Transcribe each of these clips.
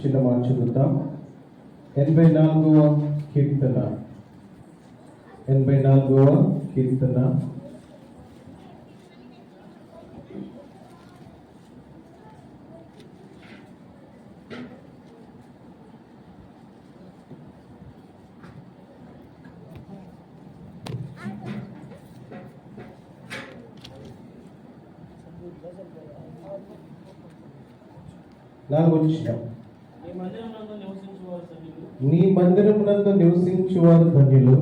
చిన్న మాట చదువుతాం. 84వ కీర్తన. 84వ కీర్తన. నీ మందిరమునందు నివసించువారు ధన్యులు,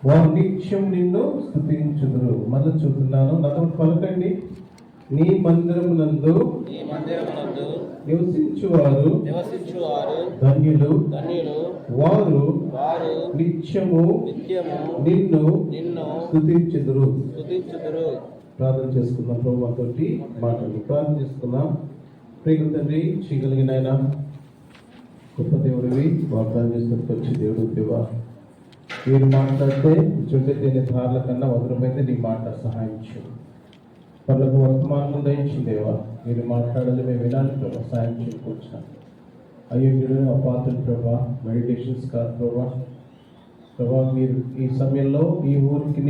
వారు నిత్యం నిన్ను స్తుతించుదురు. మళ్ళీ చూస్తున్నాను, నాతో పలకండి. నీ మందిరమునందు నివసించువారు ధన్యులు, వారు నిత్యము నిన్ను స్తుతించుదురు. ప్రార్థన చేసుకుందాం. ప్రభువా తోటి మాటలు ప్రార్థన చేసుకుందాం. ప్రియ తండ్రి, చేయగలిగిన ఆయన గొప్ప దేవుడివి, వాగ్దానం చేస్తున్నట్టు వచ్చి దేవుడు దేవా, మీరు మాట్లాడితే చుండె తినే ధారల కన్నా మధురమైతే నీ మాట సహాయం చేయు. వాళ్ళకు వర్తమానం దయించింది దేవా, మీరు మాట్లాడాలి, మేము వినాలి ప్రభా, సహాయం చేయకొచ్చాను. అయోగ్యుడు అపాత్రుడు ప్రభా, మెడిటేషన్స్ కాదు ప్రభా. ప్రభా, మీరు ఈ సమయంలో ఈ ఊరికి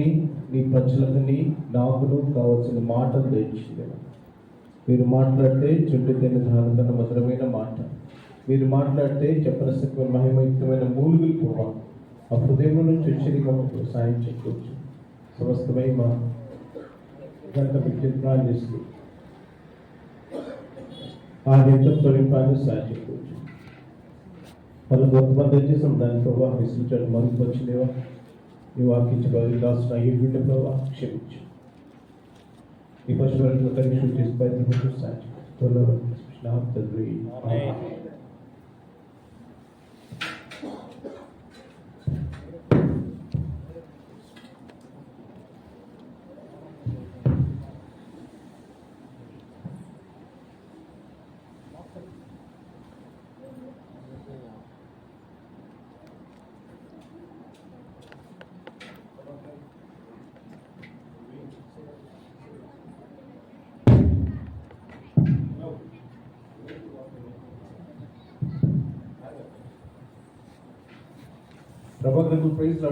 నీ ప్రజలకి నాకును కావాల్సిన మాటలు దయించింది. మీరు మాట్లాడితే చుండె తినే ధారల కన్నా మధురమైన మాట, మీరు మాట్లాడితే చెప్పనసమైన మహిమయుక్తమైన మూలుగులు పోవా ఆ హృదయం నుంచి వచ్చేది కాబట్టి సాయం చేసుకోవచ్చు. సమస్తమై మా గంట ప్రాణం చేస్తూ ఆ నిమిషంతో ప్రాణం సాయం చేసుకోవచ్చు. వాళ్ళు గొప్ప చేసాం దాని ప్రభావ విశ్లించాడు మనకు వచ్చిందేవా, నీ వాకించబడి రాసిన ఈ బిడ్డ ప్రభావ క్షమించు. ఈ పశువులను కనీసం చేసి ప్రయత్నం సాయం త్వరలో తండ్రి. ప్రభాకర్ ప్రైజ్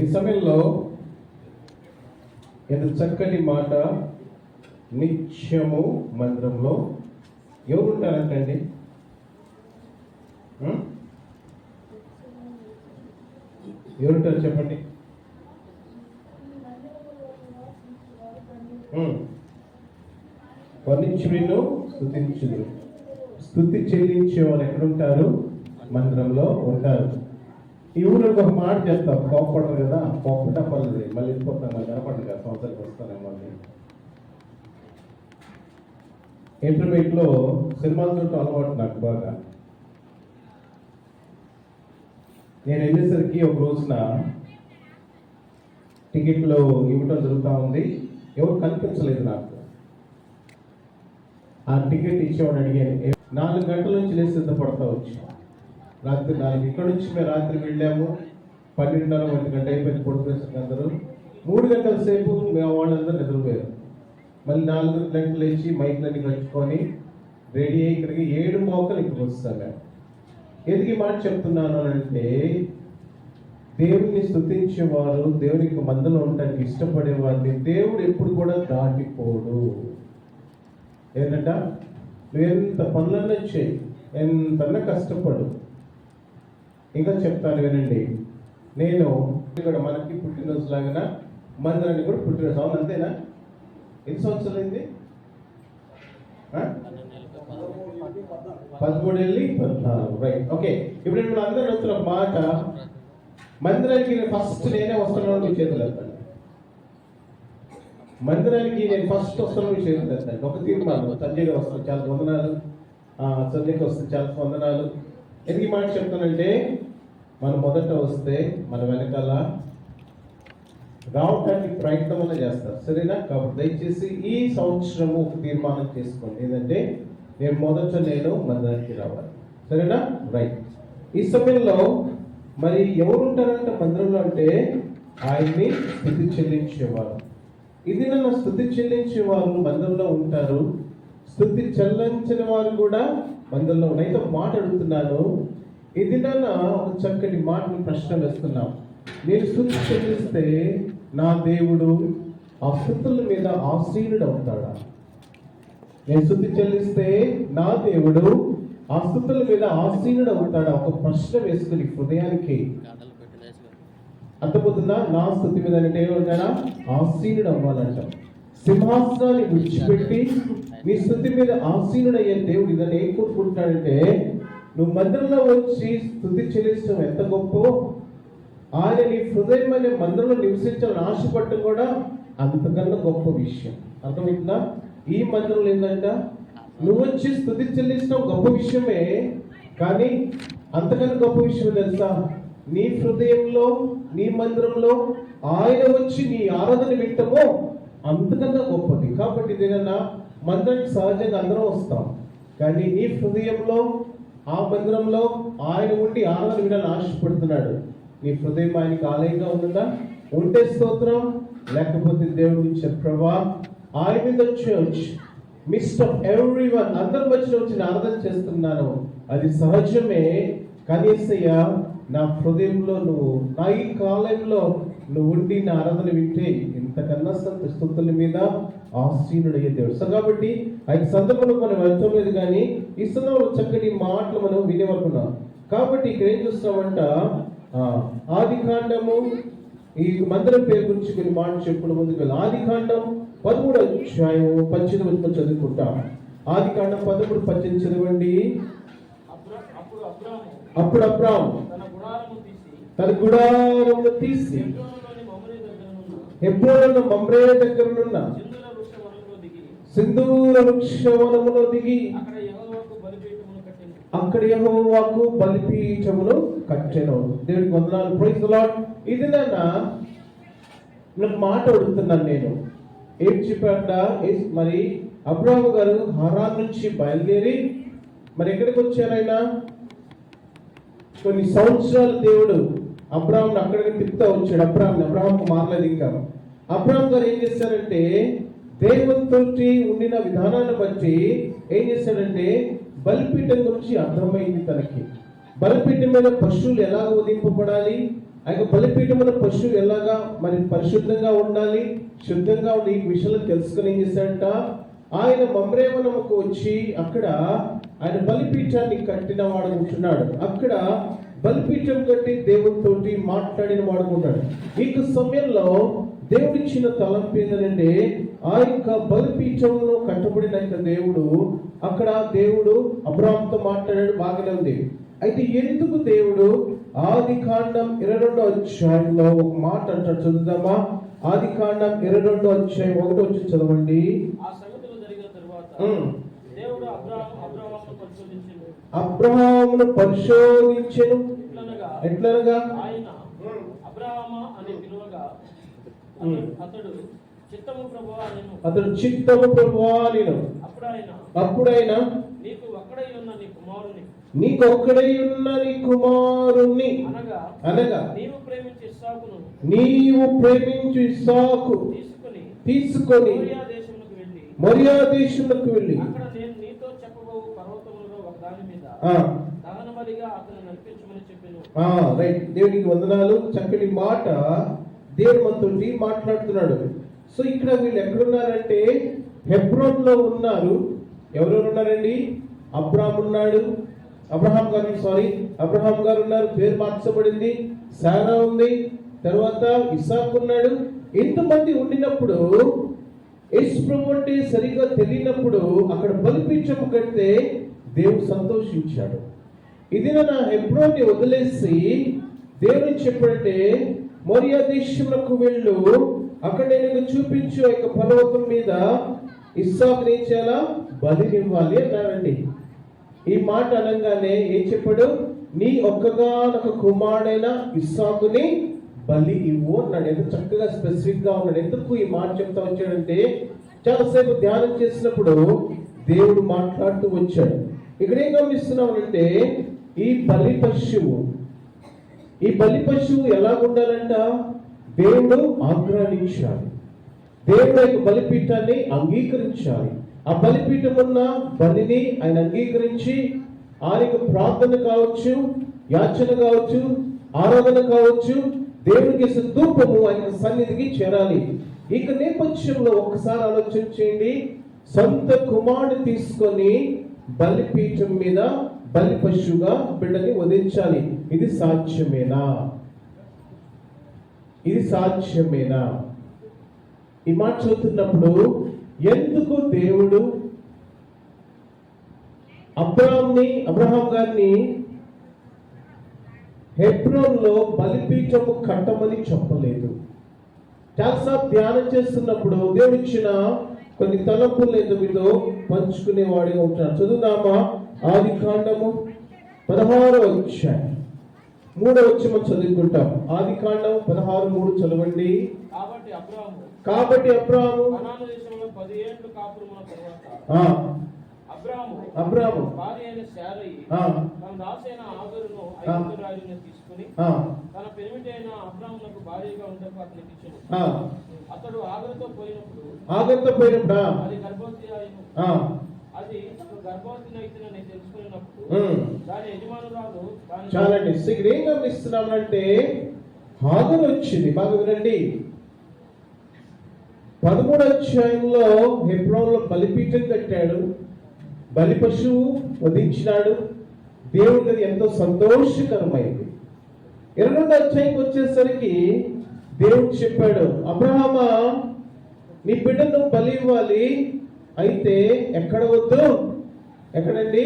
ఈ సమయంలో ఎంత చక్కటి మాట. నిత్యము మందిరంలో ఎవరు ఉంటారంటండి? ఎవరుంటారు చెప్పండి? వర్ణించును స్తుతించును. స్తుతి చెల్లించేవారు ఎక్కడుంటారు? మందిరంలో ఉంటారు. ఈ ఊళ్ళో ఒక మాట చెప్తాం, కోపడరు కదా, కోపట పనులు మళ్ళీ వెళ్ళిపోతాం, మళ్ళీ కనపడదు కదా, సంవత్సరానికి వస్తానేమో. మళ్ళీ ఇంటర్మీడియట్లో సినిమాలు చుట్టూ అలవాటు నాకు బాగా. నేను వెళ్ళేసరికి ఒక రోజున టికెట్లు ఇవ్వటం జరుగుతూ ఉంది, ఎవరు కనిపించలేదు నాకు. ఆ టికెట్ ఇచ్చేవాడు అడిగాను. 4 గంటల నుంచి లేచి సిద్ధపడతా వచ్చి రాత్రి 4 ఇక్కడ నుంచి మేము రాత్రి వెళ్ళాము. 12:30 1 గంట అయిపోయింది పొడిపేసిన అందరూ. 3 గంటల సేపు మేము వాళ్ళందరూ నిద్రపోయారు. మళ్ళీ 4 గంటలు లేచి మైక్లన్నీ కట్టుకొని రెడీ అయ్యి ఇక్కడికి 7 మోకలు ఇక్కడికి వస్తాను. మేము ఎందుకు మాట చెప్తున్నాను అంటే, దేవుని స్తుతించేవారు, దేవునికి మందలో ఉండడానికి ఇష్టపడే వారిని దేవుడు ఎప్పుడు కూడా దాటిపోడు. ఏంటంట, నువ్వు ఎంత పనులన్నా చేయి, ఎంతన్నా కష్టపడు. ఇంకా చెప్తాను వినండి. నేను ఇక్కడ మనకి పుట్టినరోజు లాగా మందిరానికి కూడా పుట్టినరోజు. అవును, అంతేనా? ఎన్ని సంవత్సరాలు అయింది? 13 వెళ్ళి 14. Right, okay. ఇప్పుడు నేను అందరూ వస్తున్న మాట, మందిరానికి ఫస్ట్ నేనే వస్తున్నాను, మీ చేతులు వెళ్తాను. మందిరానికి నేను ఫస్ట్ వస్తున్నాను, మీ చేతులు వెళ్తాను. ఒక తీర్మానం, సంజయ్గా వస్తాను, చాలా వందనాలు. సంజయ్కి వస్తే చాలా వందనాలు. ఎందుకు ఈ మాట చెప్తానంటే, మనం మొదట వస్తే మన వెనకాల రావడానికి ప్రయత్నం చేస్తారు, సరేనా? కాబట్టి దయచేసి ఈ సంవత్సరము ఒక తీర్మానం చేసుకోండి, ఏంటంటే నేను మందిరానికి రావాలి, సరేనా? రైట్. ఈ సమయంలో మరి ఎవరు ఉంటారంటే మందిరంలో అంటే ఆయన్ని స్తుతి చెల్లించేవారు. ఇది నన్ను స్తుతి చెల్లించేవారు మందిరంలో ఉంటారు. స్తుతి చెల్లించిన వారు కూడా మందిరంలో ఉన్నారు. అయితే మాట అడుగుతున్నాను, ఇది ఒక చక్కటి మాటను ప్రశ్న వేస్తున్నాం. నేను స్తుతి చెల్లిస్తే నా దేవుడు ఆ స్తుతుల మీద ఆసీనుడు అవుతాడా? నేను స్తుతి చెల్లిస్తే నా దేవుడు ఆ స్తుతుల మీద ఆసీనుడు అవుతాడా? ఒక ప్రశ్న వేసుకుని హృదయానికి అర్థమవుతుందా? నా స్తుతి మీద అంటే ఏమవుతాడా? ఆసీనుడు అవ్వాలంట. సింహాసనాన్ని విడిచిపెట్టి నీ స్తుతి మీద ఆసీనుడయ్యే దేవుడు ఇదని ఏం కోరుకుంటున్నాడంటే, నువ్వు మందిరంలో వచ్చి స్తుతి చెల్లించడం ఎంత గొప్ప, ఆయన నీ హృదయం అనే మందిరంలో నివసించాలని ఆశపడటం కూడా అంతకన్నా గొప్ప విషయం. అర్థమవుతుందా? ఈ మందిరంలో ఏంటంట, నువ్వు వచ్చి స్తుతి చెల్లించడం గొప్ప విషయమే, కానీ అంతకన్నా గొప్ప విషయం తెలుసా? నీ హృదయంలో నీ మందిరంలో ఆయన వచ్చి నీ ఆరాధన వింటమో అంతకన్నా గొప్పది. కాబట్టి ఇదేనా మందిరానికి సహజంగా అందరం వస్తాం, కానీ నీ హృదయంలో ఆ మందిరంలో ఆయన ఉండి ఆరాధన వినాలని ఆశపడుతున్నాడు. నీ హృదయం ఆయనకి ఆలయంగా ఉంటుందా? ఉంటే స్తోత్రం, లేకపోతే దేవుడి నుంచి ప్రభా I will the church midst of everyone, అందరి మధ్యలో వచ్చి ఆరాధన చేస్తున్నాను, అది సహజమే. కనీసయ్య నా హృదయంలో నువ్వు, నా ఈ కాలంలో నువ్వు ఉండి నా ఆరాధన వింటే ఇంతకన్నా స్తుతుల మీద ఆసీనుడయ్యే దేవుడు. సో కాబట్టి ఆయన సందర్భంలో మనం వెళ్తాం లేదు, కానీ ఈ సందర్భంలో చక్కటి మాటలు మనం వినేవనుకున్నాం. కాబట్టి ఇక్కడ ఏం చూస్తామంట, ఆది కాండము, ఈ మందిరం పేరు గురించి కొన్ని మాటలు చెప్పుకున్న ముందుకు ఆదికాండం 13వ అధ్యాయం 18 చదువుకుంటాం. ఆదికాండం 13:18 చదవండి. అప్పుడు అబ్రాము తన గుడారమును తీసి హెబ్రోనులోని మమ్రే దగ్గరనున్న సింధూర వృక్షవనములో దిగి అక్కడ యెహోవాకు బలిపీఠమును కట్టెను. దేవుడికి వందనాలు. Praise the Lord. ఇది నాకు మాట అడుగుతున్నాను నేను, ఏం చెప్పాడ? మరి అబ్రాహాము గారు హారాన్ నుంచి బయలుదేరి మరి ఎక్కడికి వచ్చారైనా కొన్ని సంవత్సరాలు దేవుడు అబ్రాహాంను అక్కడికి తిప్పుతా వచ్చాడు. అబ్రాహాంకు మారలేదు. ఇంకా అబ్రాహాం గారు ఏం చేశారంటే, దేవునితో ఉండిన విధానాన్ని బట్టి ఏం చేశాడంటే, బలిపీఠం గురించి అర్థమైంది తనకి. బలిపీఠం మీద పశువులు ఎలాగ ఉదింపబడాలి, ఆయన బలిపీఠం మీద పశువులు ఎలాగా మరి పరిశుద్ధంగా ఉండాలి, శుద్ధంగా ఉండి ఈ విషయాలు తెలుసుకుని ఏం చేశాడంట, ఆయన మమ్రేవనముకు వచ్చి అక్కడ ఆయన బలిపీఠాన్ని కట్టిన వాడుకుంటున్నాడు. అక్కడ బలిపీఠం కట్టి దేవుడితోటి మాట్లాడిన వాడుకుంటాడు. ఈ సమయంలో దేవుడిచ్చిన తలంపు ఏంటంటే, ఆ యొక్క బలిపీఠంలో కట్టబడిన దేవుడు అక్కడ దేవుడు అబ్రాహాముతో మాట్లాడాడు, బాగానే ఉంది. అయితే ఎందుకు దేవుడు ఆదికాండం 22వ అధ్యాయంలో ఒక మాట అంటాడు, చదువుదామా? ఆదికాండం 22వ అధ్యాయం 1వ వచనం చదవండి. అబ్రాహామును పరిశోధించెను, ఎట్లనగా అతడు చిత్తము ప్రభువా నేను. అప్పుడైనా నీకు ఒక్కడై ఉన్న నీ కుమారుణ్ణి అనగా నీవు ప్రేమించు ఇస్సాకు తీసుకొని మొరియా దేశమునకు వెళ్ళి రైట్. దేవునికి వందనాలు. చక్కటి మాట దేవుడు మనతో మాట్లాడుతున్నాడు. సో ఇక్కడ వీళ్ళు ఎక్కడున్నారంటే హెబ్రోన్ లో ఉన్నారు. ఎవరెవరు ఉన్నారండి? అబ్రహాం గారు ఉన్నారు, పేరు మార్చబడింది. సారా ఉంది, తర్వాత ఇస్సాకు ఉన్నాడు. ఇంతమంది ఉండినప్పుడు యేసు ప్రభు అంటే సరిగా తెలియనప్పుడు అక్కడ బలిపీఠం కడితే దేవుడు సంతోషించాడు. ఇది నా హెబ్రోన్ని వదిలేసి దేవుడు చెప్పాడంటే, మొరియా దేశమునకు వెళ్ళు, అక్కడ నేను చూపించు యొక్క పర్వతం మీద ఇస్సాకుని ఏం చేయాలా? బలినివ్వాలి అన్నాడండి. ఈ మాట అనగానే ఏం చెప్పాడు? నీ ఒక్కగానొక కుమారుడైన ఇస్సాకుని బలి ఇవ్వు అన్నాడు. ఎంత చక్కగా స్పెసిఫిక్ గా ఉన్నాడు. ఎందుకు ఈ మాట చెప్తా వచ్చాడంటే, చాలాసేపు ధ్యానం చేసినప్పుడు దేవుడు మాట్లాడుతూ వచ్చాడు. ఇక్కడ ఏం గమనిస్తున్నామంటే, ఈ బలి పశువు ఎలా ఉండాలంట? దేవుడు ఆగ్రహించాలి, దేవుడు యొక్క బలిపీఠాన్ని అంగీకరించాలి. ఆ బలిపీఠం ఉన్న బలిని ఆయన అంగీకరించి ఆయనకు ప్రార్థన కావచ్చు, యాచన కావచ్చు, ఆరాధన కావచ్చు, దేవునికి ధూపము ఆయన సన్నిధికి చేరాలి. ఇక నేపథ్యంలో ఒక్కసారి ఆలోచన చేయండి. సొంత కుమారుడు తీసుకొని బలిపీఠం మీద బలి పశువుగా బిడ్డని వధించాలి. ఇది సాధ్యమేనా? ఇది సాధ్యమేనా? ఈ మాట చదువుతున్నప్పుడు ఎందుకు దేవుడు అబ్రహాం గారిని హెబ్రోన్లో బలిపీఠము కట్టమని చెప్పలేదు? చాలాసార్లు ధ్యానం చేస్తున్నప్పుడు దేవుడు ఇచ్చిన కొన్ని తలంపులు ఏదో మీతో పంచుకునేవాడిగా ఉంటున్నాడు. చదువుదామా? ఆదికాండము 16వ అధ్యాయం 3వ వచనం చదువుకుంటాం. ఆదికాండం 16:3 చదవండి. కాబట్టి అబ్రాహాము కనాను దేశంలో 10 ఏళ్లు కాపురమున తరువాత అబ్రాహాము భార్య అయిన శారయి తన దాసైన ఆగరును ఐగుప్తురాజును తీసుకుని తన పెనిమిటైన అబ్రాహామునకు భార్యగా ఉండకు అతనికి ఇచ్చెను. అతడు ఆగరుతో పోయినప్పుడు అది గర్భవతి అయ్యను. అది గర్భవతి అయితేనని తెలుసుకున్నప్పుడు దాని యజమానురాలు చాలండి. ఏం గమనిస్తున్నామంటే ఆగరు వచ్చింది. బాగా వినండి. 13వ అధ్యాయంలో హెబ్రోన్లో బలిపీఠం కట్టాడు, బలి పశువు వధించినాడు. దేవుడికి అది ఎంతో సంతోషకరమైంది. 22వ అధ్యాయంకి వచ్చేసరికి దేవుడు చెప్పాడు, అబ్రహామా నీ బిడ్డను బలి ఇవ్వాలి, అయితే ఎక్కడ వద్దు? ఎక్కడండి?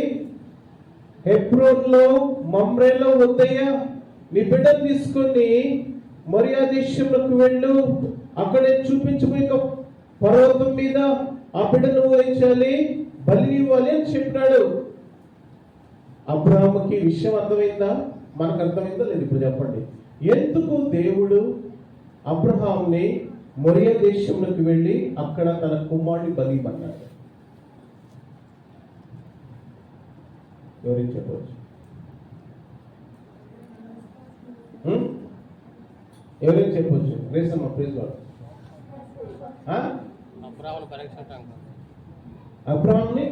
హెబ్రోన్లో మమ్రేలో వద్దయ్యా. నీ బిడ్డను తీసుకొని మొరియా దేశంలోకి వెళ్ళు, అక్కడే చూపించబోయే పర్వతం మీద ఆ బిడ్డను వధించాలి, బలి ఇవ్వాలి అని చెప్పినాడు. అబ్రహాముకి విషయం అర్థమైందా? మనకు అర్థమైందా లేదు? ఇప్పుడు చెప్పండి. ఎందుకు దేవుడు అబ్రహాంని మొరియా దేశంలోకి వెళ్ళి అక్కడ తన కుమారుని బలి ఇవ్వన్నాడు? ఎవరికి చెప్పవచ్చు? ఎవరికి చెప్పవచ్చు? రేసమ్మ ప్లీజ్. అబ్రహాంని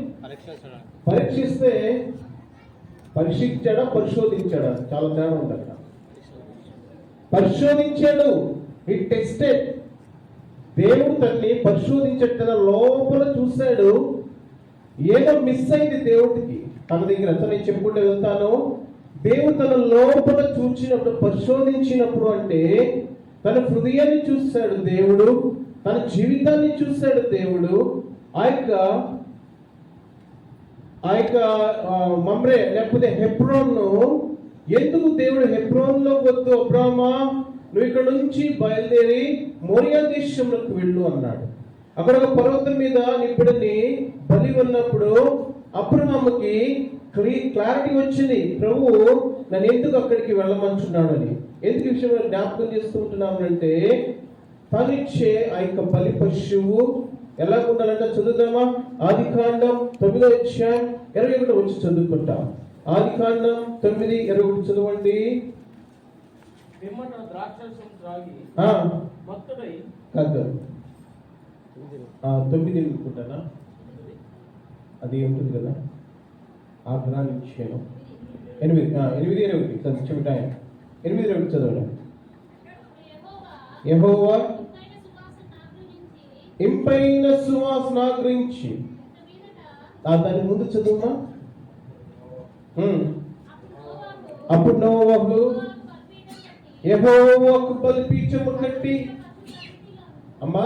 పరీక్షించాడా పరిశోధించాడా? చాలా తేడా ఉంది అక్కడ. పరిశోధించాడు. ఈ టెస్టెడ్. దేవుడు తన్ని పరిశోధించట లోపల చూశాడు. ఏదో మిస్ అయింది దేవుడికి తన దగ్గర. నేను చెప్పుకుంటూ వెళ్తాను. దేవుడు తన లోపల చూచినప్పుడు, పరిశోధించినప్పుడు అంటే తన హృదయాన్ని చూశాడు దేవుడు, తన జీవితాన్ని చూశాడు దేవుడు. ఆ యొక్క మమ్రే లేకపోతే హెబ్రోన్ను ఎందుకు దేవుడు హెబ్రోన్లో వద్దు అబ్రామా, నువ్వు ఇక్కడ నుంచి బయలుదేరి మోరియా దేశంలోకి వెళ్ళు అన్నాడు. అక్కడ ఒక పర్వతం మీద నిప్పుడిని బలి ఉన్నప్పుడు అబ్రహాముకి క్లారిటీ వచ్చింది, ప్రభు నన్ను ఎందుకు అక్కడికి వెళ్ళమంటున్నాడు అని. ఎందుకు విషయంలో జ్ఞాపకం చేస్తూ ఉంటున్నామంటే తనిచ్చే ఆ యొక్క బలి పశువు ఎలా ఉండాలంటే చదువుదామా? ఆదికాండం 9వ అధ్యాయం 21 వచ్చి చదువుకుంటాం. ఆదికాండం 9:21 చదవండి. ద్రాక్షరసం త్రాగి మత్తుడై కాదు 9 అనుకుంటానా? అది ఉంటుంది కదా, ఆగ్రహాన్ని ఇచ్చాను. 8:21 చెబుతాయి. 8:21 చదవండి. యెహోవా ఇంపైన సువాసన గురించి దాని ముందు చదువుమా. అప్పుడు నోవహు యెహోవాకు బలిపీఠము కట్టి అమ్మా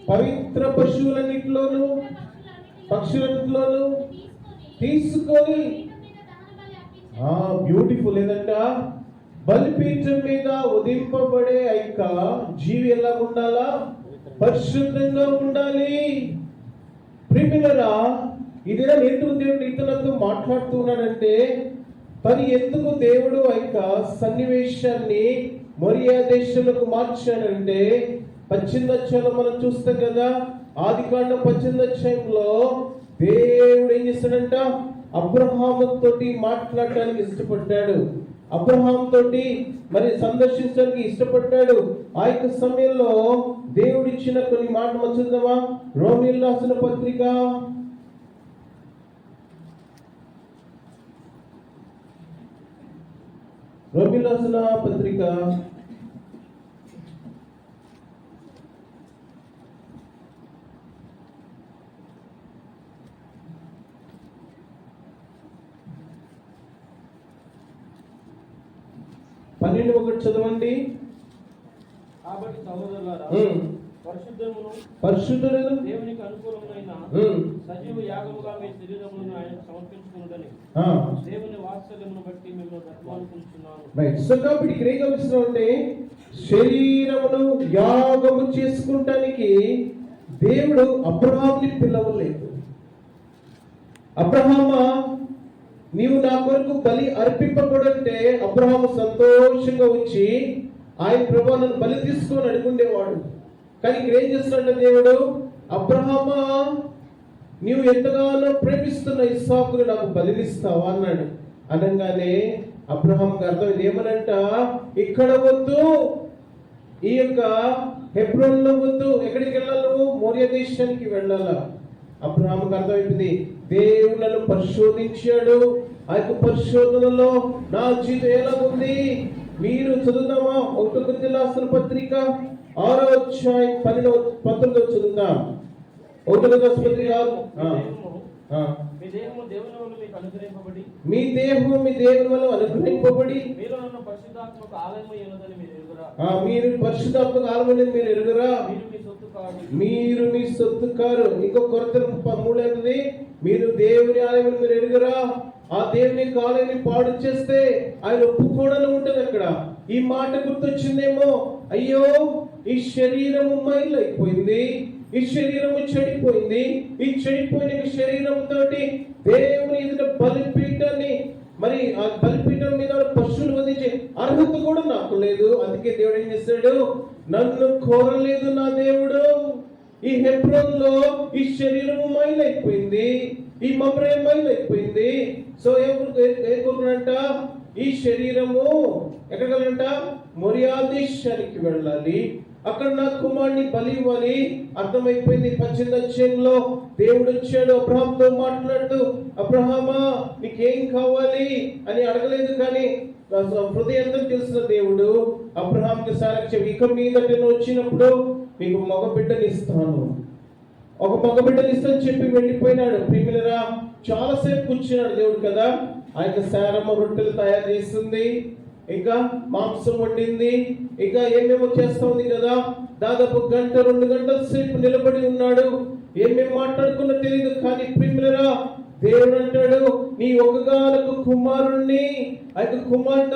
పవిత్ర పశువులన్నిటిలోను పక్షులన్నిటిలోను తీసుకొని బ్యూటిఫుల్ ఏదంట బలిపీఠం మీద ఉదింపబడే యొక్క జీవి ఎలా ఉండాలా? పరిశుద్ధంగా ఉండాలి. ప్రిమిలరా ఇదే ఎందుకు దేవుడు ఇతరులతో మాట్లాడుతూ ఉన్నాడంటే తను ఎందుకు దేవుడు ఆ యొక్క సన్నివేశాన్ని మొరియా దేశంలోకి మార్చాడంటే 18వ అధ్యాయంలో మనం చూస్తాం కదా. ఆదికాండం 18వ అధ్యాయంలో దేవుడు ఏం చేస్తాడంట? అబ్రహాము తోటి మాట్లాడటానికి ఇష్టపడ్డాడు. అబ్రహాం తోటి మరి సందర్శించడానికి ఇష్టపడ్డాడు. ఆ యొక్క సమయంలో దేవుడిచ్చిన కొన్ని మాటలు చూద్దామా? రోమీయులకు రాసిన పత్రిక 12:1 చదవండి. కాబట్టి సహోదరులారా, పరిశుద్ధులను దేవునికి అనుకూలమైన సజీవ యాగముగా మీ శరీరములను ఆయనకు సమర్పించుకునుటని దేవుని వాత్సల్యమును బట్టి మిమ్మల్ని బ్రతిమాలుకుంటున్నాను. రైట్. సో కాబట్టి ఇక్కడ ఏం గమనిస్తున్నామంటే, శరీరమును యాగము చేసుకుంటానికి దేవుడు అబ్రహాముని పిలవలేదు. అబ్రహామా, నీవు నా కొరకు బలి అర్పింపబడంటే అబ్రహాము సంతోషంగా వచ్చి ఆయన ప్రభువా నన్ను బలి తీసుకొని అడుగుండేవాడు. కానీ ఇక్కడ ఏం చేస్తున్నాడు దేవుడు? అబ్రహామా, నీవు ఎంతగానో ప్రేమిస్తున్న ఇస్సాకును నాకు బలినిస్తావా అన్నాడు. అనగానే అబ్రహాంకి అర్థమైంది ఏమనంట, ఇక్కడ వద్దు, ఈ యొక్క హెబ్రోన్లో వద్దు, ఎక్కడికి వెళ్ళాలి? నువ్వు మోరియా దేశానికి వెళ్ళాలా. అబ్రహాంకి అర్థమైపోయింది, దేవుడు నన్ను పరిశోధించాడు, ఆ యొక్క పరిశోధనలో నా జీవితం ఎలా ఉంది. మీరు చదువుదామా? 1 కొరింథీయులకు రాసిన పత్రిక 6వ అధ్యాయం 19 చదువుదాం. 1 కొరింథీయులకు రాసిన పత్రిక 6. మీ దేహము దేవుని వల్ల మీకు అనుగ్రహింపబడి, మీ దేహము మీ దేవుని వల్ల అనుగ్రహింపబడి మీలో ఉన్న పరిశుద్ధాత్మకు ఆలయమై ఉన్నదని మీరు ఎరుగురా. మీరు పరిశుద్ధాత్మకు ఆలయమని మీరు ఎరుగురా. మీరు మీ సొత్తు కాదు, మీరు మీ సొత్తు కారు. ఇంకో కొరింథీయులకు 3 ఏంటది? మీరు దేవుని ఆలయమని మీరు ఎరుగురా. ఆ దేవుని ఆలయాన్ని పాడు చేస్తే ఆయన ఒప్పుకోవడం ఉంటుంది. అక్కడ ఈ మాట గుర్తొచ్చిందేమో, అయ్యో ఈ శరీరము మైలైపోయింది, ఈ శరీరము చెడిపోయింది, ఈ చెడిపోయిన శరీరంతో దేవుని ఎదుట బలిపీఠాన్ని, మరి ఆ బలిపీఠం మీద పశువులు వధించే అర్హత కూడా నాకు లేదు. అందుకే దేవుడు ఏం చేశాడు? నన్ను కోరలేదు నా దేవుడు. ఈ హెబ్రోన్లో ఈ శరీరము మైలైపోయింది, ఈ మమ్రే మైలైపోయింది. సో ఏం కోరుకున్నాడంట? ఈ శరీరము ఎక్కడికంట? మోరియా దేశానికి వెళ్ళాలి, అక్కడ నా కుమారుని బలి ఇవ్వాలి. అర్థమైపోయింది. 18వ అధ్యాయంలో దేవుడు వచ్చాడు అబ్రహాంతో మాట్లాడుతూ, అబ్రహామా నీకేం కావాలి అని అడగలేదు, కానీ హృదయంతో తెలిసిన దేవుడు అబ్రహాంకి సాక్షి, ఇక మీదట వచ్చినప్పుడు మీకు మగబిడ్డని ఇస్తాను, ఒక మగబిడ్డని ఇస్తాను చెప్పి వెళ్ళిపోయినాడు. ప్రియులారా, చాలాసేపు కూర్చున్నాడు దేవుడు కదా. ఆ యొక్క శారమ్మ రొట్టెలు తయారు చేస్తుంది, ఇంకా మాంసం వండింది, ఇంకా ఏమేమో చేస్తా ఉంది కదా. దాదాపు 1-2 గంటల సేపు నిలబడి ఉన్నాడు. ఏమేమి మాట్లాడుకున్నా తెలియదు. కానీ ప్రియులారా, దేవుడు అంటాడు, నీ ఒకగానొక కుమారుణ్ణి, ఆ యొక్క కుమారుడ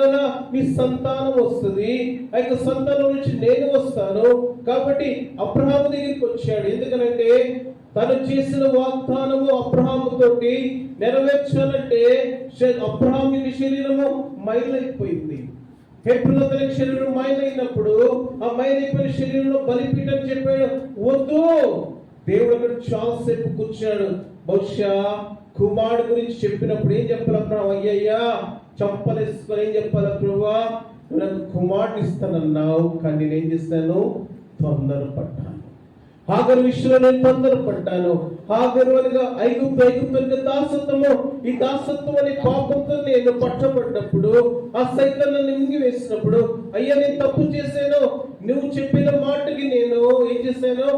నీ సంతానం వస్తుంది, ఆ యొక్క సంతానం నుంచి నేను వస్తాను. కాబట్టి అబ్రహాము దగ్గరికి వచ్చాడు. ఎందుకనంటే తను చేసిన వాగ్దానము అబ్రహాము తోటి నెరవేర్చాలంటే అబ్రహాము శరీరము మైలైపోయింది. హెబ్రోన్లో తన శరీరం మైలైనప్పుడు ఆ మైలైపోయిన శరీరంలో బలిపీఠం చెప్పాడు, వద్దు. దేవుడు అక్కడ చాలాసేపు కూర్చున్నాడు. బహుశా కుమారుడు గురించి చెప్పినప్పుడు ఏం చెప్పాలి అబ్రహాము? అయ్యయ్యా చంపలేసుకొని ఏం చెప్పాలి? ప్రభువా నువ్వు నాకు కుమారుడిని ఇస్తానన్నావు, కానీ నేనేం చేస్తాను? తొందరపడ్డాను. హాగరు విషయంలో నేను తొందరపడ్డాను. హాగరు అనగా ఐగుప్తు దాసత్వము. ఈ దాసత్వం అనే పాపంతో నేను పట్టబడ్డప్పుడు, ఆ సైతాన్ని నన్ను మింగివేసినప్పుడు, అయ్యా నేను తప్పు చేశాను, నువ్వు చెప్పిన మాటకి నేను ఏం చేశాను?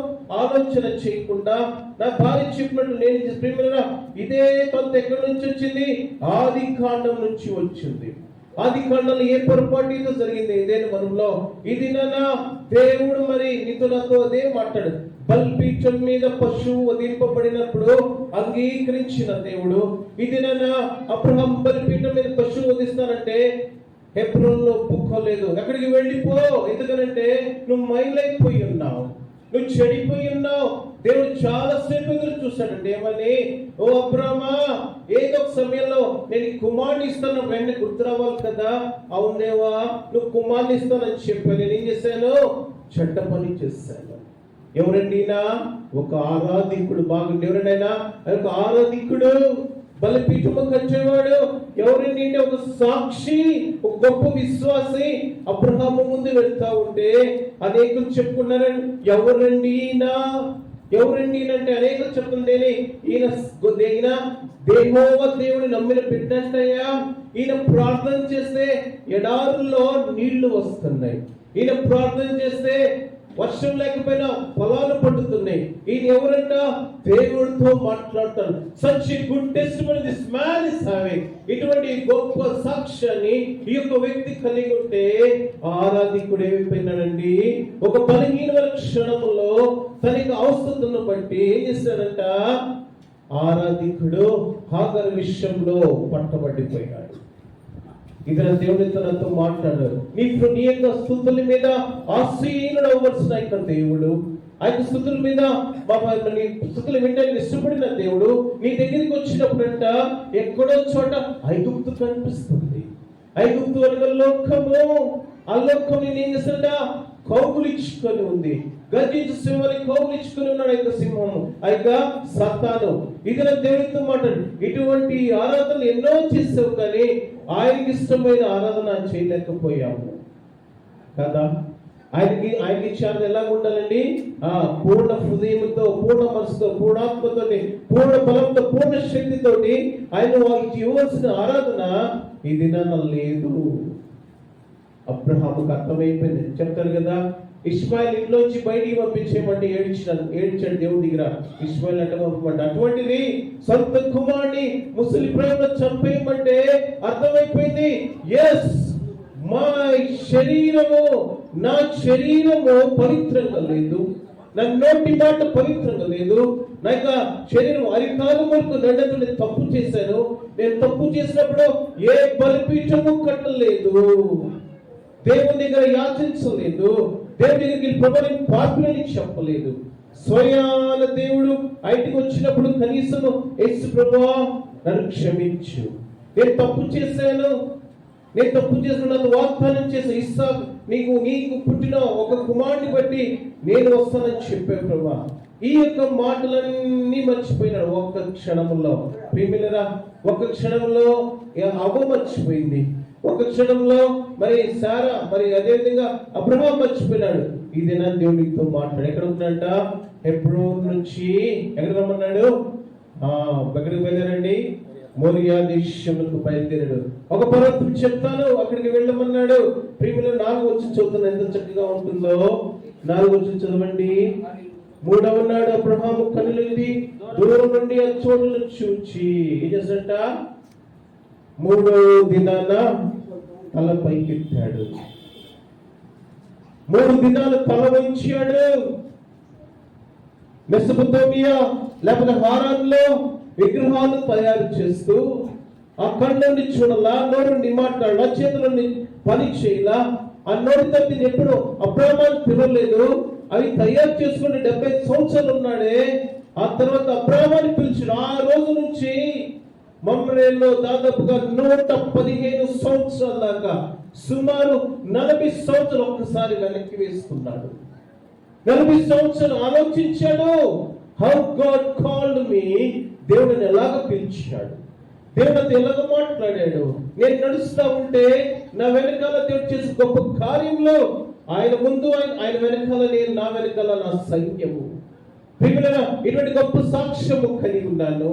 ఆలోచన చేయకుండా నా భార్య చెప్పినట్టు నేను ప్రేమగా ఇదే కొంత ఎక్కడి నుంచి వచ్చింది? ఆది కాండం నుంచి వచ్చింది. ఆది కాండంలో ఏ పొరపాటు ఇదో జరిగింది ఇదేను వనంలో. ఇది నాన్న దేవుడు మరి నీతో నాతో అదే మాట్లాడు. బలిపీఠం మీద పశువు వధింపబడినప్పుడు అంగీకరించిన దేవుడు, ఇది నాన్న అబ్రహాం బలిపీఠం మీద పశువు వధిస్తానంటే హెబ్రోన్లో ఒప్పుకోలేదు. ఎక్కడికి వెళ్ళిపో, ఎందుకనంటే నువ్వు మైలైపోయి ఉన్నావు, నువ్వు చెడిపోయి ఉన్నావు. దేవుడు చాలా సేపు ఎదురు చూస్తాడంటే ఏమని? ఓ అబ్రహామా, ఏదో ఒక సమయంలో నేను కుమారుని ఇస్తాను, వెంటనే గుర్తు రావాలి కదా. అవునేవా, నువ్వు కుమారుని ఇస్తానని చెప్పాను. నేను ఏం చేశాను? చెడ్డ పని చేశాను. ఎవరండినా? ఒక ఆరాధికుడు. బాగుంది. ఎవరైనా ఒక ఆరాధికుడు బలిపీఠము కట్టేవాడు ఎవరండి అంటే ఒక సాక్షి, ఒక గొప్ప విశ్వాసి. అబ్రహాము ముందు వెళ్తా ఉంటే అనేకులు చెప్పుకున్నారని, ఎవరండి అంటే అనేకులు చెప్తుంటేనే ఈయన దేహోవ దేవుని నమ్మిన బిడ్డంటయ్యా. ఈయన ప్రార్థన చేస్తే ఎడారుల్లో నీళ్లు వస్తున్నాయి, ఈయన ప్రార్థన చేస్తే వర్షం లేకపోయినా పొలాలు పండుతున్నాయి. ఈయన ఎవరంట? దేవుడితో మాట్లాడతాడు. Such a good testimony this man is having. ఇటువంటి గొప్ప సాక్ష్యాన్ని ఈ యొక్క వ్యక్తి కలిగి ఉంటే ఆరాధికుడు ఏమైపోయినాడండి, ఒక బలహీనమైన క్షణంలో తనకి అవసరతను బట్టి ఏం చేశాడంట, ఆరాధికుడు హాగరు విషయంలో పట్టబడిపోయాడు. ఇతర దేవుడి తనతో మాట్లాడారు. నీ యొక్క స్తుతుల మీద ఆసీనుడు అవ్వాల్సిన యొక్క దేవుడు, ఆ యొక్క స్తుతుల మీద నీ స్తుతులు వినడానికి ఇష్టపడిన దేవుడు నీ దగ్గరికి వచ్చినప్పుడంట ఎక్కడో చోట ఐగుప్తు కనిపిస్తుంది. ఐగుప్తు అనగా లోకము. ఆ లోకం నేను ఏం చేస్తాడ, కౌగులించుకొని ఉంది. గర్జించు సింహాన్ని కౌగులించుకొని ఉన్నాడు ఆ యొక్క సింహము, ఆ యొక్క సాతాను. ఇతర దేవుడితో మాట్లాడు, ఇటువంటి ఆరాధనలు ఎన్నో చేసావు కానీ ఆయనకి ఇష్టమైన ఆరాధన చేయలేకపోయాము కదా. ఆయనకి ఇచ్చారు ఎలా ఉండాలండి, పూర్ణ హృదయంతో, పూర్ణ మనసుతో, పూర్ణాత్మతో, పూర్ణ బలంతో, పూర్ణ శక్తితోటి ఆయన వాళ్ళకి ఇవ్వాల్సిన ఆరాధన ఈ దినాన లేదు. అబ్రహాముకు అర్థమైపోయింది. చెప్తారు కదా, ఇష్మాయిల్ ఇంట్లోంచి బయటికి పంపించేయమంటే ఏడ్చాడు దేవుడి దగ్గర. ఇష్మాయిల్ అంటే పంపమంటే, అటువంటిది సొంత కుమారుని ముసలి ప్రేమలో చంపేయమంటే అర్థమైపోయింది, ఎస్ మా శరీరము, నా శరీరము పవిత్రంగా లేదు, నా నోటి మాట పవిత్రంగా లేదు, నా యొక్క శరీరం అరికాలం వరకు దండతో నేను తప్పు చేశాను. నేను తప్పు చేసినప్పుడు ఏ బలిపీఠము కట్టలేదు, దేవుని దగ్గర యాచించలేదు, దేవుని దగ్గరికి ప్రభుని పాత్రని చెప్పలేదు. స్వయాన దేవుడు ఆయనకి వచ్చినప్పుడు కనీసం యేసు ప్రభువా నన్ను క్షమించు, నేను తప్పు చేశాను, నన్ను వాగ్దానం చేసే ఇస్సాకు నీకు పుట్టిన ఒక కుమారుని బట్టి నేను వస్తానని చెప్పే ప్రభువా. ఈ యొక్క మాటలన్నీ మర్చిపోయినాడు ఒక్క క్షణంలో. ప్రియమిల్లరా, ఒక్క క్షణంలో అవ్వ మర్చిపోయింది, ఒక క్షణంలో మరి సారా, మరి అదేవిధంగా అబ్రహాం మర్చిపోయినాడు. ఈ దినాన్ని దేవుడితో మాట్లాడు. ఎక్కడ ఉన్నాడంట, హెబ్రోన్ నుంచి ఎక్కడ రమ్మన్నాడు, ఎక్కడికి బయలుదేరండి, మోరియా దేశములకు బయలుదేరాడు. ఒక పర్వతం చెప్తాను అక్కడికి వెళ్ళమన్నాడు. ప్రియములు 4 వచ్చి చదువుతున్నా, ఎంత చక్కగా ఉంటుందో. 4 వచ్చి చదవండి. 3వ నాడు అబ్రహాము కన్నులెత్తి దూరం నుండి ఆ చోటును చూచి ఏం చేశాడంట, 3వ దినాన తల పైకెత్తాడు. 3 దినాలు తల వంచాడు. మెసొపొతామియా లేకపోతే హారాన్లో విగ్రహాలు తయారు చేస్తూ ఆ కళ్ళని చూడాలా, నోరుని మాట్లాడాలా, చేతులని పని చేయాలా. ఆ నోటి తప్పిని ఎప్పుడు అబ్రహాము పిలవలేదు. అవి తయారు చేసుకుని 70 సంవత్సరాలు ఉన్నాడే. ఆ తర్వాత అబ్రహాముని పిలిచాడు. ఆ రోజు నుంచి మమ్రేలో దాదాపుగా 115 సంవత్సరాల దాకా, సుమారు 40 సంవత్సరాలు ఒక్కసారి వెనక్కి వేసుకున్నాడు. 40 సంవత్సరాలు ఆలోచించాడు. హౌ గాడ్ కాల్డ్ మీ, దేవుడిని ఎలాగ పిలిచాడు, దేవుడితో ఎలాగ మాట్లాడాడు. నేను నడుస్తా ఉంటే నా వెనకాల దేవుడు చేసే గొప్ప కార్యంలో ఆయన ముందు ఆయన వెనకాల నేను, నా వెనకాల నా సైన్యము. ప్రియమైన ఇటువంటి గొప్ప సాక్ష్యము కలిగి ఉన్నాను.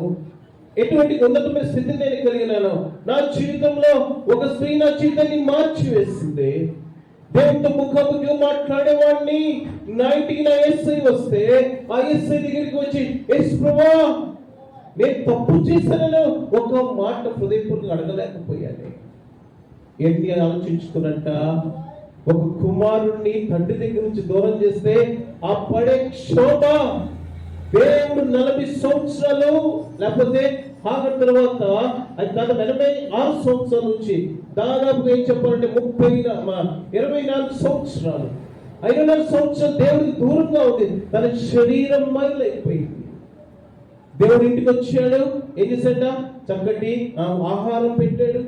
ఎటువంటి ఉన్నతమైన స్థితి నేను కలిగినాను. నా జీవితంలో ఒక స్త్రీ నా జీవితాన్ని మార్చివేసింది. దేవుడితో ముఖాముఖిగా మాట్లాడేవాడిని. నా ఇంటికి నా యేసై వస్తే ఆ యేసై దగ్గరికి వచ్చి, యేసు ప్రభువా నేను తప్పు చేశానని ఒక మాట హృదయపూర్వకంగా అడగలేకపోయాను. ఎన్ని ఆలోచించుకున్నట్ట, ఒక కుమారుణ్ణి తండ్రి దగ్గర నుంచి దూరం చేస్తే ఆ పడే క్షోభ, దేవుడు 40 సంవత్సరాలు లేకపోతే హాగర్ తర్వాత అది దాదాపు 86 సంవత్సరాల నుంచి దాదాపుగా ఏం చెప్పాలంటే 24 సంవత్సరాలు, 54 సంవత్సరాలు దేవుడికి దూరంగా ఉంది. తన శరీరం మైలైపోయింది. దేవుడి ఇంటికి వచ్చాడు. ఏం చేశాడ, చక్కటి ఆహారం పెట్టాడు,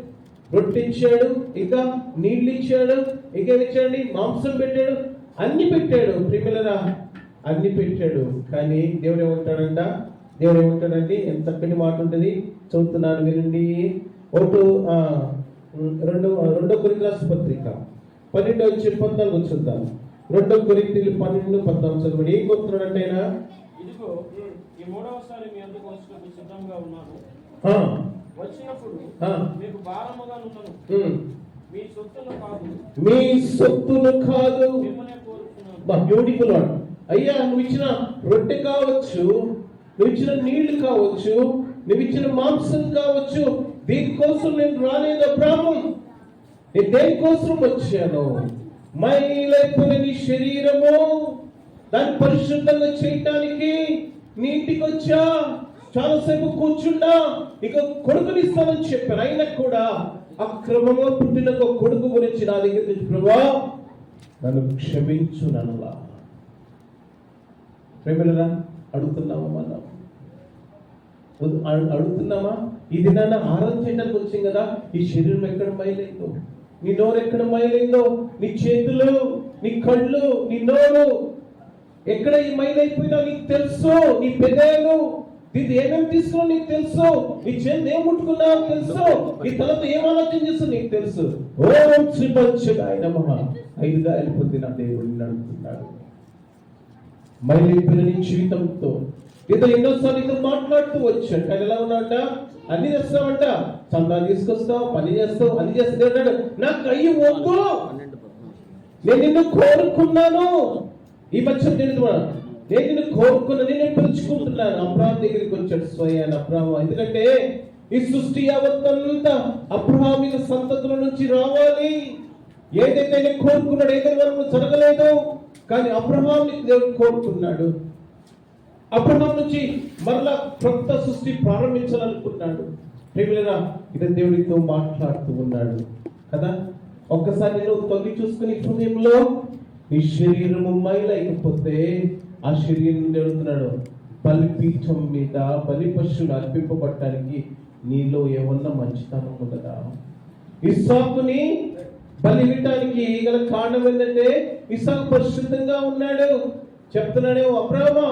రొట్టె ఇచ్చాడు, ఇంకా నీళ్ళు ఇచ్చాడు, ఇంకేమిచ్చాడు, మాంసం పెట్టాడు, అన్ని పెట్టాడు. ప్రియమిల్లరా అన్ని పెట్టాడు. కానీ దేవుడు ఏమంటాడంట, దేవుడు ఏమంటాడండి? ఎంత చక్కటి మాట ఉంటుంది, చదువుతున్నాను వినండి. రెండో కొరింథీయుల పత్రిక 12:14 చూద్దాం. 2 కొరింథీయులు 12:14 చదవండి. ఏం కోరుతున్నాడంటే ఆయన, ఇదిగో ఈ మూడవసారి మీ అందుకు వచ్చుటకు సిద్ధంగా ఉన్నాను. వచ్చినప్పుడు మీకు భారముగా ఉన్నాను. మీ సొత్తును కాదు మిమ్మల్ని కోరుతున్నాను. Beautiful word. అయ్యా, నువ్వు ఇచ్చిన రొట్టె కావచ్చు, నువ్వు ఇచ్చిన నీళ్లు కావచ్చు, నువ్వు ఇచ్చిన మాంసం కావచ్చు, దీనికోసం నేను రాలేదు అబ్రాహ్మం. నేను దేనికోసం వచ్చాను? మైలైపోయిన నీ శరీరము దాన్ని పరిశుద్ధంగా చేయటానికి నీ ఇంటికి వచ్చా, చాలాసేపు కూర్చుండా, ఇక కొడుకునిస్తానని చెప్పాను. అయినా కూడా అక్రమంగా పుట్టిన ఒక కొడుకు గురించి నా దగ్గర నుంచి, ప్రభువా నన్ను క్షమించు ననులా. ప్రేమలరా, అడుగుతున్నామా? మనం అడుగుతున్నామా? ఇది నన్ను ఆరాధన చేయడానికి వచ్చింది కదా, ఈ శరీరం ఎక్కడ మైలైందో, నీ నోరు ఎక్కడ మైలైందో, నీ చేతులు, నీ కళ్ళు, నీ నోరు ఎక్కడ ఈ మైలైపోయినా నీకు తెలుసు. నీ పెదాలు ఇది ఏమేమి తీసుకున్నా నీకు తెలుసు. నీ చేతి ఏం ముట్టుకున్నావు తెలుసు. నీ తలతో ఏం ఆలోచన చేస్తా నీకు తెలుసు. ఓం శ్రీపంచుగాయ నమః. 5 గాయాలు పొందిన దేవుడిని నడుపుతున్నాడు. మైలైపోయిన నీ జీవితంతో ఏదో ఎన్నోసార్లు ఇద్దరు మాట్లాడుతూ వచ్చాడు. కానీ ఎలా ఉన్నాట? అన్ని చేస్తావంట, చందా తీసుకొస్తావు, పని చేస్తావు, అన్ని చేస్తావు అంటాడు. నాకు అయ్యి వద్దు, నేను నిన్ను కోరుకున్నాను. ఈ పక్షం నేను నిన్ను కోరుకున్నా, నేను పిలుచుకుంటున్నాను. అబ్రహాం దగ్గరికి వచ్చాడు స్వయాన అబ్రహాం. ఎందుకంటే ఈ సృష్టి యావత్తంతా అబ్రహామిక సంతతుల నుంచి రావాలి. ఏదైతే ఆయన కోరుకున్నాడు, ఏదైతే వరకు జరగలేదు, కానీ అబ్రహాంని దేవుడు కోరుకున్నాడు. అబ్రహాం నుంచి మరలా కొత్త సృష్టి ప్రారంభించాలనుకున్నాడు. ప్రేమిలరా, ఇతను దేవుడితో మాట్లాడుతూ ఉన్నాడు కదా. ఒక్కసారి నేను తొంగి చూసుకుని హృదయంలో నీ శరీరము మైలైకపోతే ఆ శరీరం అడుగుతున్నాడు, బలిపీఠం మీద బలి పశువులు అర్పింపబడటానికి నీలో ఏమన్నా మంచితనం ఉందా? ఇస్సాకుని బలి ఇవ్వటానికి గల కారణం ఏంటంటే ఇస్సాకు పరిశుద్ధంగా ఉన్నాడు. చెప్తున్నాడే, అబ్రాహ్మా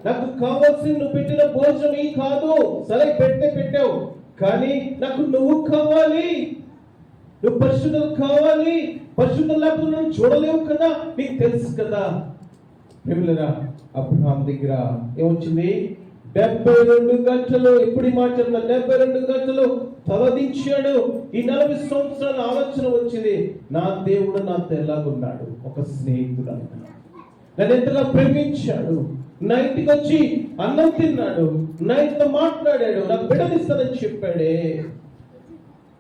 నాకు కావాల్సి నువ్వు పెట్టిన భోజనం ఈ కాదు, సరే పెట్టావు, కానీ నాకు నువ్వు కావాలి, నువ్వు పరిశుద్ధం కావాలి. పరిశుద్ధం లేకపోతే నువ్వు చూడలేవు కదా, నీకు తెలుసు కదా. ప్రేమలరా, అబ్రహాం దగ్గర ఏమొచ్చింది? 72 గంటలు, ఎప్పుడు మాట్లాడుతున్నా 72 గంటలు తలదించాడు. ఈ 40 సంవత్సరాల ఆలోచన వచ్చింది, నా దేవుడు నాతో ఎలాగున్నాడు, ఒక స్నేహితుడు నన్ను ఎంతగా ప్రేమించాడు, నా ఇంటికి వచ్చి అన్నం తిన్నాడు, నా ఇంట్లో మాట్లాడాడు, నాకు బిడ్డనిస్తానని చెప్పాడే.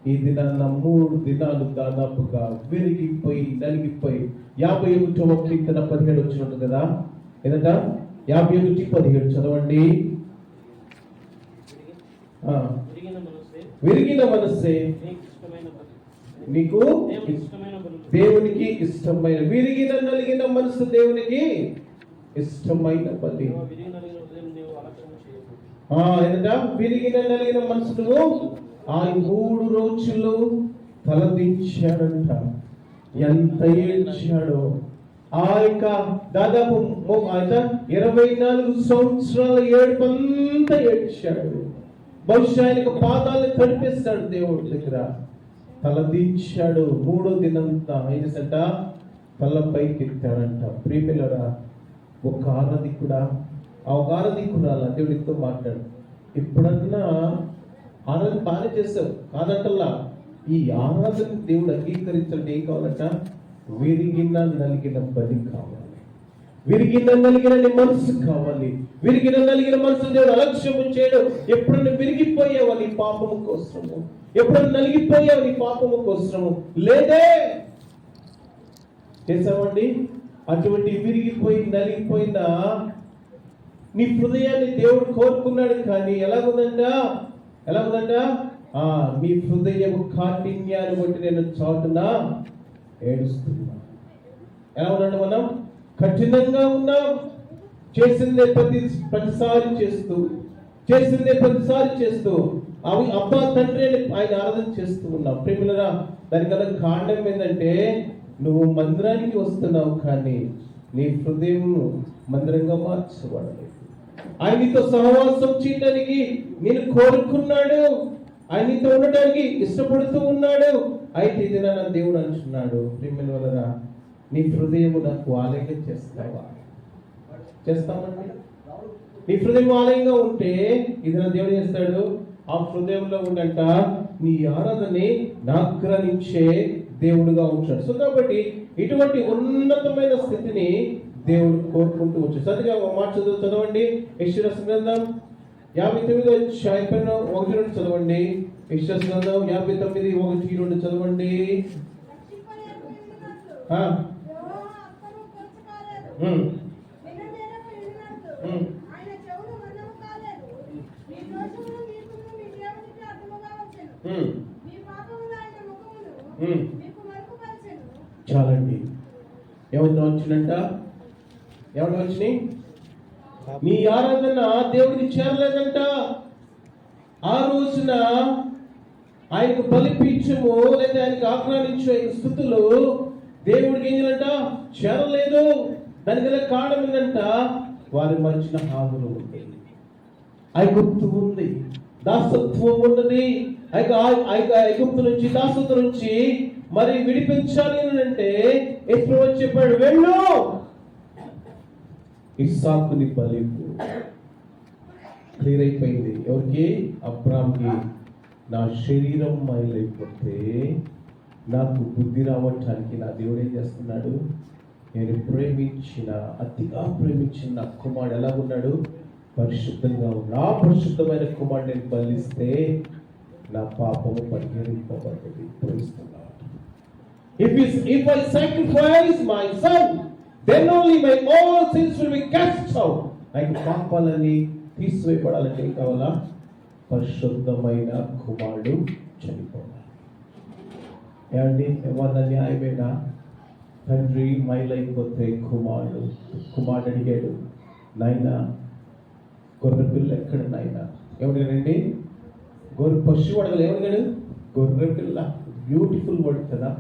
ఈ దినాన్న 3 దినాలు దాదాపుగా విరిగిపోయి నలిగిపోయి 51:17 వచ్చినట్టు కదా. ఏంటంట? 51:17 చదవండి. విరిగిన మనస్సే నీకు దేవునికి ఇష్టమైన, విరిగిన నలిగిన మనసు దేవునికి ఇష్టమైన బలి. ఏంటంట? విరిగిన నలిగిన మనసును ఆ 3 రోజులు తలదించాడంట. ఎంత ఏడ్చాడో! ఆ యొక్క దాదాపు 24 సంవత్సరాల ఏడుపంతా ఏడ్చాడు. బహుశా ఆయనకు పాదాలను తడిపేస్తాడు దేవుడి దగ్గర. తలదించాడు. 3వ దినంతా అయినసంట తలపైకి ఎత్తాడంట. ప్రియమిల్లరా, ఒక ఆరాధికురాల దేవుడితో మాట్లాడు. ఎప్పుడన్నా ఆరాధన బాగానే చేస్తావు కాదంటల్లా, ఈ ఆరాధన దేవుడు అంగీకరించాలంటే ఏం కావాలంట? విరిగిన నలిగిన బలి కావాలి, విరిగిన నలిగిన మనసు కావాలి. విరిగిన నలిగిన మనసు దేవుడు అలక్ష్యము చేయడు. ఎప్పుడన్నా విరిగిపోయావా నీ పాపము కోసము, ఎప్పుడన్నా నలిగిపోయావు నీ పాపము కోసము లేదే చేసామండి. అటువంటి విరిగిపోయి నలిగిపోయిన నీ హృదయాన్ని దేవుడు కోరుకున్నాడు. కానీ ఎలాగుందంట? మీ హృదయము కాఠిన్యాన్ని బట్టి నేను చాటున ఏడుస్తున్నా. ఎలా ఉన్నాడు? మనం కఠినంగా ఉన్నాం. చేసిందే ప్రతిసారి చేస్తూ అవి అబ్బా తండ్రి అని ఆయన ఆరాధన చేస్తూ ఉన్నాం. ప్రేమిలరా, దానికన్నా కారణం ఏంటంటే నువ్వు మందిరానికి వస్తున్నావు, కానీ నీ హృదయం మందిరంగా మార్చబడలేదు. ఆయనతో సహవాసం చేయడానికి నేను కోరుకున్నాడు, ఆయనతో ఉండడానికి ఇష్టపడుతూ ఉన్నాడు. అయితే ఇది నా దేవుడు అంటున్నాడు, ప్రియమైన వలన నీ హృదయము నాకు ఆలయంగా చేస్తావా? చేస్తామండి. నీ హృదయం ఆలయంగా ఉంటే ఇది నా దేవుడు చేస్తాడు, ఆ హృదయంలో ఉండంట నీ ఆరాధనని నాగ్రహించే దేవుడుగా ఉంటాడు. సో కాబట్టి ఇటువంటి ఉన్నతమైన స్థితిని దేవుడు కోరుకుంటూ వచ్చాడు. సరిగా ఒక మాట చదవండి, యెషయా గ్రంథం 59వ అధ్యాయం 1-2 చదవండి. యెషయా గ్రంథం 59:1-2 చదవండి. చాలండి. ఏమన్నా వచ్చిందంట? ఏమన్నా వచ్చినాయి? నీ ఆరాధన దేవుడికి చేరలేదంట. ఆ రోజున ఆయనకు బలిపీఠము లేదా ఆయనకు ఆహ్వానించే స్థుతులు దేవుడికి ఏం చేయాలంట? చేరలేదు. దానికి గల కారణం ఏంటంట? వారి మధ్యన హాజరు ఉంది, ఐగుప్తు ఉంది, దాసత్వం ఉన్నది. ఐగుప్తు నుంచి దాసత్వం నుంచి మరి విడిపించాలి అంటే ఎప్పుడు చెప్పాడు, వెళ్ళు ఇస్సాకుని బలిపు. క్లియర్ అయిపోయింది. ఎవరికి? అబ్రాహాంకి. నా శరీరం మైలైపోతే నాకు బుద్ధి రావటానికి నా దేవుడు ఏం చేస్తున్నాడు? నేను ప్రేమించిన, అతిగా ప్రేమించిన నా కుమారుడు ఎలా ఉన్నాడు? పరిశుద్ధంగా ఉన్నాడు. ఆ పరిశుద్ధమైన కుమారుడు నేను బలిస్తే నా పాపము పరిహరింపబడ్డది. ప్రేమిస్తున్నాడు. If I sacrifice my son, then only my all sins will be cast out. నాకు పాపాలని తీసివేయబడాలంటే ఏం కావాలా? పరిశుద్ధమైన కుమారుడు చనిపోవాలి. ఏమండి? ఏమన్నా న్యాయమేనా? తండ్రి మైలైపోతే కుమారుడు అడిగాడు, నాయనా గొర్రె పిల్ల ఎక్కడ నాయనా? ఏమడిగాడండి? పశువు అడగలు. ఏమడిగాడు? గొర్రె పిల్ల. బ్యూటిఫుల్ వర్డ్ కదా.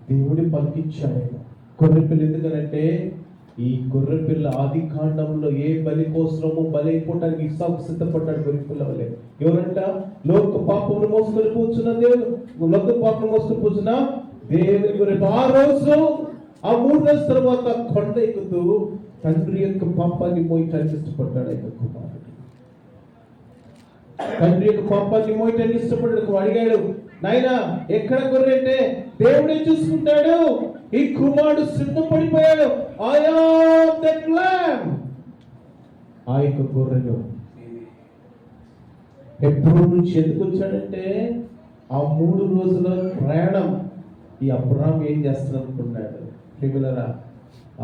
దేవుడి పలికిచ్చాడు ఆయన గొర్రె పిల్ల. ఎందుకనంటే ఈ గొర్రె పిల్ల ఆది కాండంలో ఏ బలి కోసమో బలైపోవటానికి ఇస్సాకు సిద్ధపడ్డాడు. గొర్రె పిల్ల వల్లే. ఎవరంట? లోక పాపమును మోసుకొని పోతున్న దేవుడు, లోక పాపం మోసుకొని పోతున్న దేవుని గొర్రె. ఆ రోజు ఆ 3 రోజుల తర్వాత కొండ ఎక్కుతూ తండ్రి యొక్క పాపాన్ని మోయటానికి ఇష్టపడ్డాడు. ఆయన కుమారుడు తండ్రి యొక్క పాపాన్ని మోయటానికి ఇష్టపడ్డాడు. అడిగాడు, నాయనా ఎక్కడ గొర్రె అంటే దేవుడే చూసుకుంటాడు. ఈ కుమారుడు సిద్ధపడిపోయాడు. I am that lamb. ఆ యొక్క గొర్రెను ఎప్పుడు నుంచి ఎందుకు వచ్చాడంటే ఆ 3 రోజుల ప్రయాణం ఈ అబ్రహాం ఏం చేస్తాడు అనుకున్నాడు? ప్రియులారా,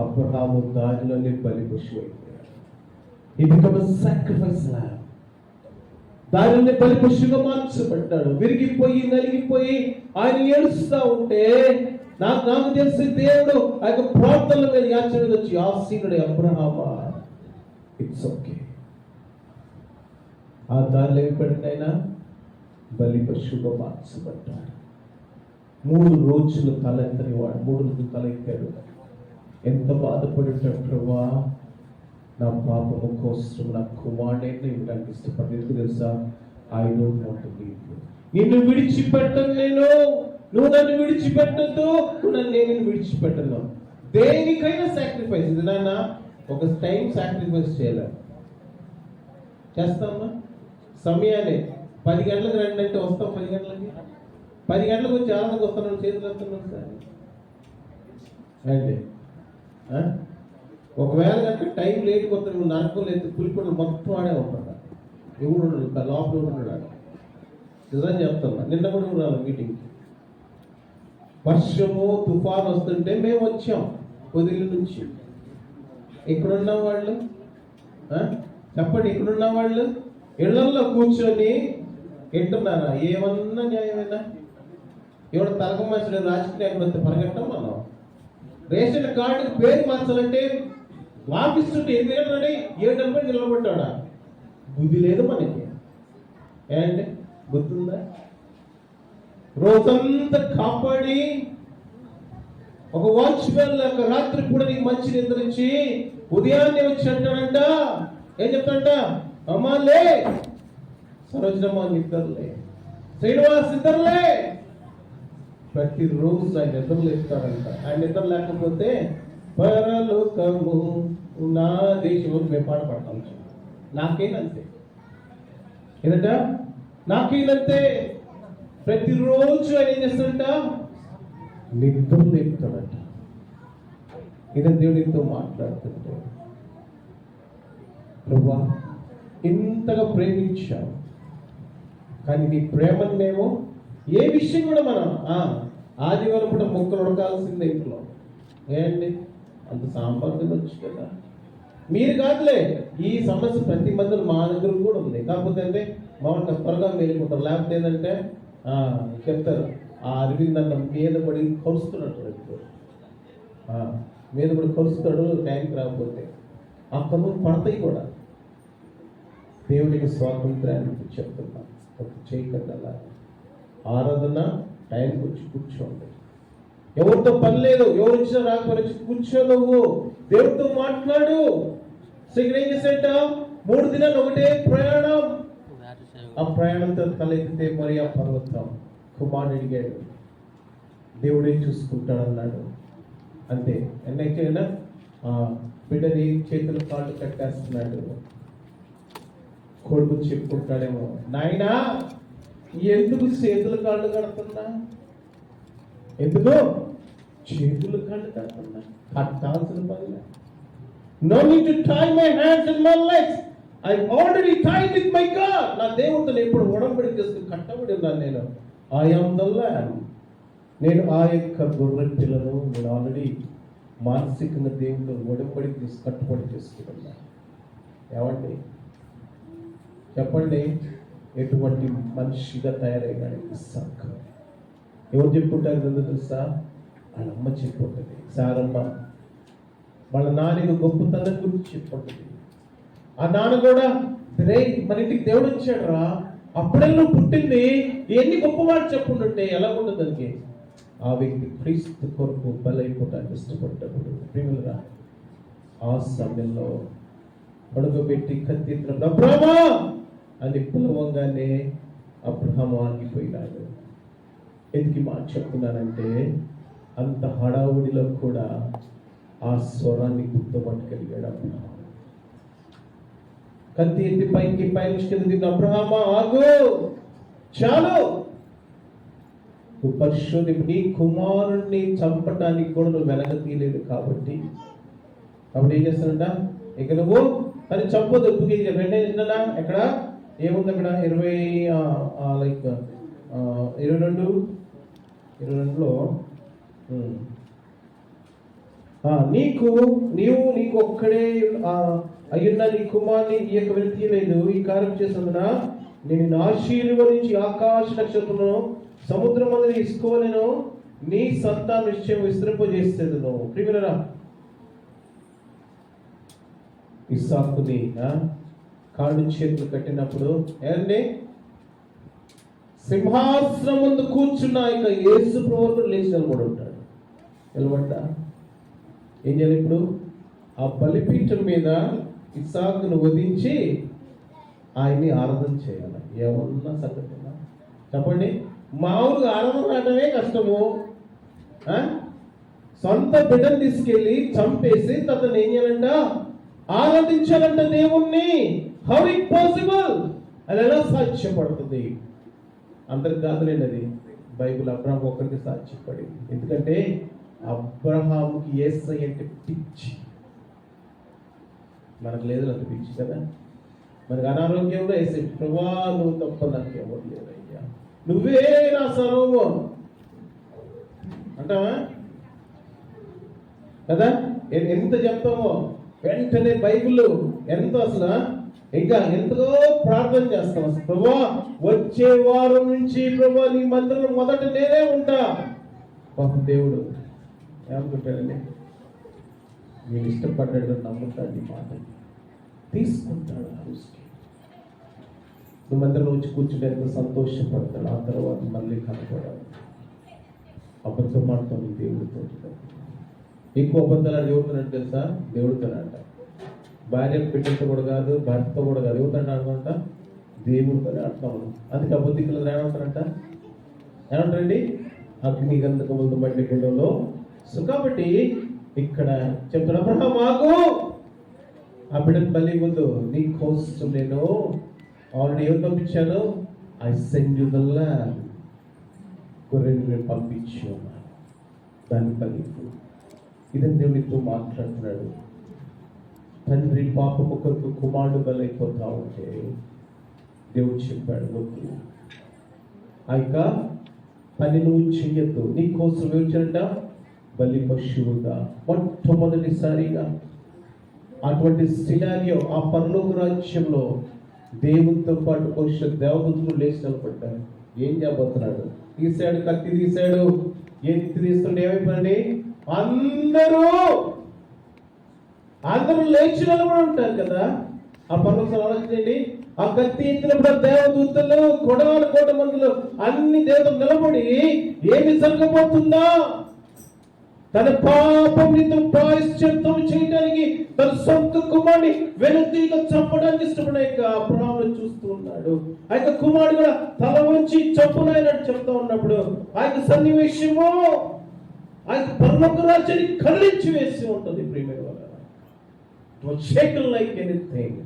అబ్రహాము దారిలోనే బలి పశువు అయిపోయాడు. He became a sacrifice lamb. దారిని బలి పశువుగా మార్చబడ్డాడు. విరిగిపోయి నలిగిపోయి ఆయన ఏడుస్తా ఉంటే నాకు తెలిసి దేవుడు ఆ యొక్క ప్రార్థనల మీద యాచన వచ్చి ఆసీనుడు అబ్రహామా, ఇట్స్ ఓకే. ఆ దారిలో ఏమిపడింది? ఆయన బలి పశువుగా మార్చబడ్డాడు. 3 రోజులు తలెత్తని వాడు 3 రోజులు తలెత్తాడు. ఎంత బాధపడి ఉంటాడు? ప్రభువా, నా పాపము కోసం నా కుమారుడిని ఇవ్వడానికి ఇష్టపడి. ఎందుకు తెలుసా? I don't want to leave you. నిన్ను విడిచిపెట్టను నేను. నువ్వు నన్ను విడిచిపెట్టద్దు, నేను విడిచిపెట్టను. దేనికైనా సాక్రిఫైస్. ఇది నాన్న ఒక టైం సాక్రిఫైస్ చేయాలి. చేస్తామా? సమయాన్ని 10 గంటలకు రండి అంటే వస్తాం. 10 గంటలకి 10 గంటలకు వచ్చి ఆనందకు వస్తున్నాను, చేతులు వస్తున్నాను సార్ అండి. ఒకవేళ కనుక టైం లేట్కి వస్తాను, నువ్వు నరకలేదు పులిపొడి మొత్తం ఆడే ఉంటాడు. ఎవడు లోపల ఉన్నాడు. నిజం చెప్తున్నా. నిన్న కూడా ఉన్నాను మీటింగ్కి. వర్షము తుఫాను వస్తుంటే మేము వచ్చాం పొదిలి నుంచి. ఇక్కడున్న వాళ్ళు చెప్పండి, ఇక్కడున్న వాళ్ళు ఇళ్లలో కూర్చొని వింటున్నారా? ఏమన్నా న్యాయమేనా? ఎవడు తలకమాసిన రాజకీయ పరిగెట్టం మనం. రేషన్ కార్డుకి పేరు మార్చాలంటే వాపిస్తుంటే 8 గంటలు 7 గంటలు నిలబడ్డాడా? బుద్ధి లేదు మనకి. ఏంటంటే గుర్తుందా? రోజంతా కాపాడి ఒక వాచ్మెన్ రాత్రి కూడా నీకు మంచి నిద్రించి ఉదయాన్నే వచ్చి అంటాడంట, ఏం చెప్తాడంట? అమ్మా లే, సరోజనమ్మ నిద్రలే, శ్రీనివాస్ నిద్రలే. ప్రతిరోజు ఆయన నిద్ర లేస్తారంట. ఆయన నిద్ర లేకపోతే పరలోకము నా దేశము మేము పాట పడతాం. నాకేనంతే, ఏంటంట? నాకేనంతే. ప్రతిరోజు ఆయన ఏం చేస్తాడంట? నిద్ర లేపుతాడంట. ఈయన దేవుడితో మాట్లాడుతుంటే, ప్రభువా ఇంతగా ప్రేమించావు, కానీ నీ ప్రేమను మేము ఏ విషయం కూడా మనం ఆదివారం కూడా మొక్కలు ఉడకాల్సిందే ఇంట్లో. ఏంటి అంత సాంబార్ తినొచ్చు కదా. మీరు కాదులే, ఈ సమస్య ప్రతి మంది మా దగ్గర కూడా ఉంది. కాకపోతే అంటే మామూలుగా త్వరగా మేలుకుంటారు. లేకపోతే ఏంటంటే చెప్తారు, ఆ అరవింద్ అన్న మీద పడి కలుస్తున్నట్టు మీద పడి కలుస్తాడు టైంకి రాకపోతే. ఆ పనులు పడతాయి కూడా. దేవుడికి స్వాతంత్రాన్ని చెప్తున్నా, ఒక చేయకుండా ఆరాధన టైంకి వచ్చి కూర్చోండి. ఎవరితో పని లేదు, ఎవరు వచ్చినా రాకపోయినా వచ్చి కూర్చో, నువ్వు దేవుడితో మాట్లాడు. ఇక్కడ ఏం చేసేట 3 దినాలు ఒకటే ప్రయాణం. ఆ ప్రయాణంతో తలెత్తితే మరి ఆ పర్వతం కుమారుడు అడిగాడు, దేవుడే చూసుకుంటాడన్నాడు. అంతే. ఎన్నైతే బిడ్డని చేతులు కాళ్ళు కట్టేస్తున్నాడు. కొడుకు చెప్పుకుంటాడేమో, నాయనా ఎందుకు చేతులు కాళ్ళు కడుతున్నా, ఎందుకు చేతులు కాళ్ళు కడుతున్నా, కట్టాల్సిన పని. No need to tie my hands and my legs. I already tied with my God. నా దేవుడితో ఎప్పుడు ఉడంబడి చేసుకుని కట్టబడి ఉన్నాను నేను. I am the Lamb. నేను ఆ యొక్క గొర్రె పిల్లను నేను ఆల్రెడీ మానసికంగా దేవుడితో ఉడంబడి కట్టుబడి చేసుకుంటున్నాను. ఏమండి చెప్పండి, ఎటువంటి మనిషిగా తయారయ్యాడు ఇస్సాకు? ఎవరు చెప్పుకుంటారు కదా తెలుసా? వాళ్ళ అమ్మ చెప్పుకుంటుంది, సారమ్మ. వాళ్ళ నాన్నకు గొప్పతనం గురించి చెప్పుకుంటుంది. ఆ నాన్న కూడా, రే మన ఇంటికి దేవుడు వచ్చాడు రా, అప్పుడే నువ్వు పుట్టింది, ఎన్ని గొప్పవాడు చెప్పుకుంటుంటే ఎలా ఉండదు దానికి. ఆ వ్యక్తి క్రీస్తు కొరకు బలైపోవటానికి ఇష్టపడ్డప్పుడు ప్రేమలుగా ఆ సమయంలో పడుకోబెట్టి కత్తిత్తున్నప్పుడు అబ్రహమా అని పిలవంగానే అబ్రహాము ఆగిపోయినాడు. ఎందుకు మాట చెప్తున్నానంటే, అంత హడావుడిలో కూడా ఆ స్వరాన్ని గుర్తుపట్టగలిగాడు అబ్రహాము. కత్తి ఎత్తి పైకి పైనుంచి కింద అబ్రహామా ఆగు, చాలు, నువ్వు పరిశోధి, నీ కుమారుణ్ణి చంపటానికి కూడా నువ్వు వెనక తీయలేదు కాబట్టి ఏం చేస్తానంట, ఇక నువ్వు తను చంపొద్దు. వెంటనే ఎక్కడ ఏముంది అక్కడ 22లో నీకు ఒక్కడే అయ్యున్న నీ కుమార్ని ఈ యొక్క వెళ్తీయలేదు, ఈ కార్యం చేసినందున నేను ఆశీర్వదించి ఆకాశ నక్షత్రమును సముద్రం మీద ఇసుకోలేను, నీ సంతాన నిశ్చయం విస్తరింపజేసేది. నువ్వు ప్రియరా ఇస్సాకుని కాళ్ళు చేతులు కట్టినప్పుడు ఏంటండి, సింహాసనం ముందు కూర్చున్న ఇక యేసు ప్రభువును లేచి నిలబడి ఉంటాడు. నిలబడ్డా ఏం చేయాలి ఇప్పుడు? ఆ బలిపీఠం మీద ఇస్సాకును వధించి ఆయన్ని ఆరాధన చేయాలి. ఏమన్నా సంగతి చెప్పండి. మామూలుగా ఆరాధన రావడమే కష్టము. సొంత బిడ్డను తీసుకెళ్ళి చంపేసి తనని ఏం చేయాలంట? ఆరాధించాలంట దేవుణ్ణి. How it possible? అది ఎలా సాధ్యపడుతుంది? అందరికి కాదులేండి, అది బైబిల్ అబ్రహాం ఒక్కరికి సాధ్యపడింది. ఎందుకంటే అబ్రహాముకి యేసయ్య అంటే పిచ్చి. మనకు లేదు అంత పిచ్చి కదా. మనకు అనారోగ్యంలో యేసయ్య, ప్రభువా నువ్వు తప్ప నాకు ఎవరు లేదయ్యా, నువ్వే నా సర్వము అంటావా కదా. ఎంత చెప్తామో వెంటనే బైబిల్ ఎంతో అసలు ఇంకా ఎంతో ప్రార్థన చేస్తాం. అసలు ప్రభువా వచ్చే వారం నుంచి ప్రభువా నీ మందిరంలో మొదట నేనే ఉంటా. పాపం దేవుడు ఏమనుకుంటాడండి, నేను ఇష్టపడ్డాడు, నమ్ముతాడు, నీ మాట తీసుకుంటాడు. ఆ రోజుకి నువ్వు మందిరంలో వచ్చి కూర్చుంటే ఎంతో సంతోషపడతాడు. ఆ తర్వాత మళ్ళీ కనపడాలి. అబద్ధం మాట్లాడుతుంది దేవుడితో. ఎక్కువ అబద్ధాలు ఎవరుతున్నాడు తెలుసా? దేవుడితోనంట. భార్య బిడ్డలతో కూడా కాదు, భర్తతో కూడా కాదు, ఎవరితో ఆడుతుంట? దేవుడితోనే ఆడుతాం మనం. అందుకే అబద్ధికులు ఏమంటారంట? ఏమంటారండి? అగ్ని గంధకములతో మట్టి గుండంలో. సో కాబట్టి ఇక్కడ చెప్తున్నా, అబ్రహాము ఆగు, ఆ బిడ్డను బలి ముందు నీ కోసం నేను ఆల్రెడీ ఏం పంపించాను? I send you the lamb, గొర్రెని నేను పంపించు, దాన్ని బలి. ఇదని దేవునితో మాట్లాడుతున్నాడు. తండ్రి పాపము కొరకు కుమారుడు బలైపోతా ఉంటే దేవుడు చెప్పాడు, వద్దు, ఆ యొక్క పని నువ్వు చెయ్యొద్దు, నీ కోసం ఏమిటంట? బలి పశువుగా. మొట్టమొదటిసారిగా అటువంటి సినారియో ఆ పరలోక రాజ్యంలో దేవునితో పాటు పశు దేవదూతలు లేచి నిలబడ్డారు. ఏం చేయబోతున్నాడు? తీసాడు, కత్తి తీసాడు. ఏం తీస్తుంటే ఏమైపోయింది? అందరూ లేచి నిలబడి ఉంటారు కదా. ఆ పర్వతం ఆలోచించండి. ఆ కత్తి ఎత్తినప్పుడు దేవదూతలు కొడవల కోట మందులు అన్ని దేవతలు నిలబడి ఏమి జరగబోతుందా? తన పాపం నిమిత్తం ప్రాయశ్చిత్తం చేయడానికి తన సొంత కుమారుని వెనుతీగా చంపడానికి ఇష్టపడాక అబ్రహామును చూస్తూ ఉన్నాడు. ఆ యొక్క కుమారుడు కూడా తల వంచి చంపునైనట్టు చెప్తా ఉన్నప్పుడు ఆ యొక్క సన్నివేశము ఆ యొక్క పరలోక రాజ్యాన్ని కదిలించి వేసి ఉంటుంది. ప్రియమైన వాళ్ళ షేకన్ లైక్ ఎనీథింగ్.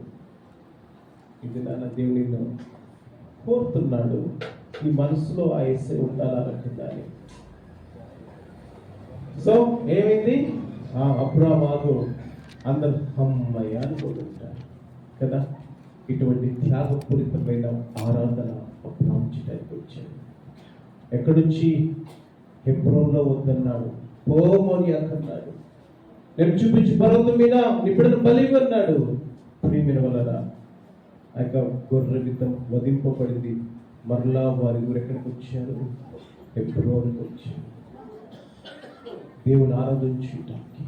ఇది నాన్న దేవుని కోరుతున్నాడు, ఈ మనసులో ఆ యేసే ఉండాలనుకున్నాను. సో ఏమైంది? అబ్రహాము అందరు అమ్మయ్య అనుకుంటారు కదా. ఇటువంటి త్యాగపూరితమైన ఆరాధన అబ్రహాము చేయడానికి వచ్చాడు. ఎక్కడి నుంచి? హెబ్రోన్లో వద్దన్నాడు, మోరియాకు అన్నాడు. నేను చూపించి పర్వతం మీద నిప్పుడను బలి అన్నాడు. ప్రియమైన వలన ఆ యొక్క గొర్రె విధం వధింపబడింది. మరలా వారి ఊరు ఎక్కడికి వచ్చారు? హెబ్రోన్కి వచ్చారు. దేవుని ఆరాధించడానికి.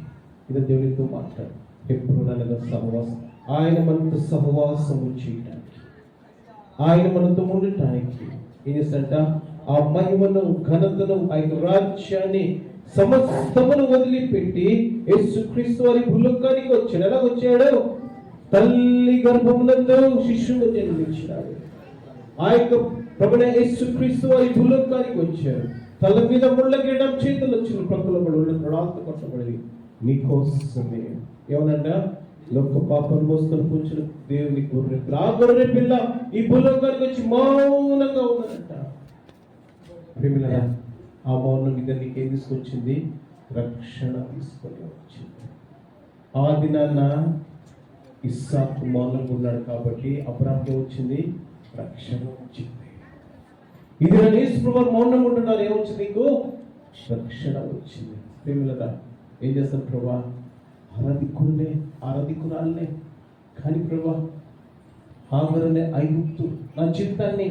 ఇది దేవునితో మాట్లాడు. హెబ్రోన్ అనగా సహవాసం. ఆయన మనతో సహవాసము చేయడానికి, ఆయన మనతో ఉండటానికి ఏం చేస్తాడంట? ఆ మహిమను, ఘనతను, ఆ యొక్క రాజ్యాన్ని సమస్తమును వదిలిపెట్టి యేసుక్రీస్తు వారి భూలోకానికి వచ్చాడు. ఎలా వచ్చాడు? తల్లి గర్భమునందు శిశువు జన్మించాడు. ఆ యొక్క ప్రభువైన యేసుక్రీస్తు వారి భూలోకానికి వచ్చారు. తల మీద ముళ్ళ గిడం, చేతులు వచ్చిన ప్రక్కల పడి ప్రాంత కొట్టబడి నీకోసమే. ఏమనంట? లోక పాపం మోసుకొని కూర్చున్న దేవుని గొర్రె, ఆ గొర్రె పిల్ల ఈ భూలోకానికి వచ్చి మౌనంగా ఉన్నదంట. ప్రేమిలారా, ఆ మౌనం ఇద్దరు ఏం తీసుకొచ్చింది? రక్షణ తీసుకొని వచ్చింది. ఆ దినాన్న ఇస్సాకు మౌనంగా ఉన్నాడు కాబట్టి అబ్రాహాముకి వచ్చింది? రక్షణ వచ్చింది. ఇది యేసుప్రభువు మౌనంగా ఉంటున్నారు, ఏమొచ్చింది? నీకు రక్షణ వచ్చింది. ప్రేమిలారా, ఏం చేస్తారు? ప్రభా ఆరాధికురాలనే కానీ ప్రభా హాగరనే ఐగుప్తు నా జీవితాన్ని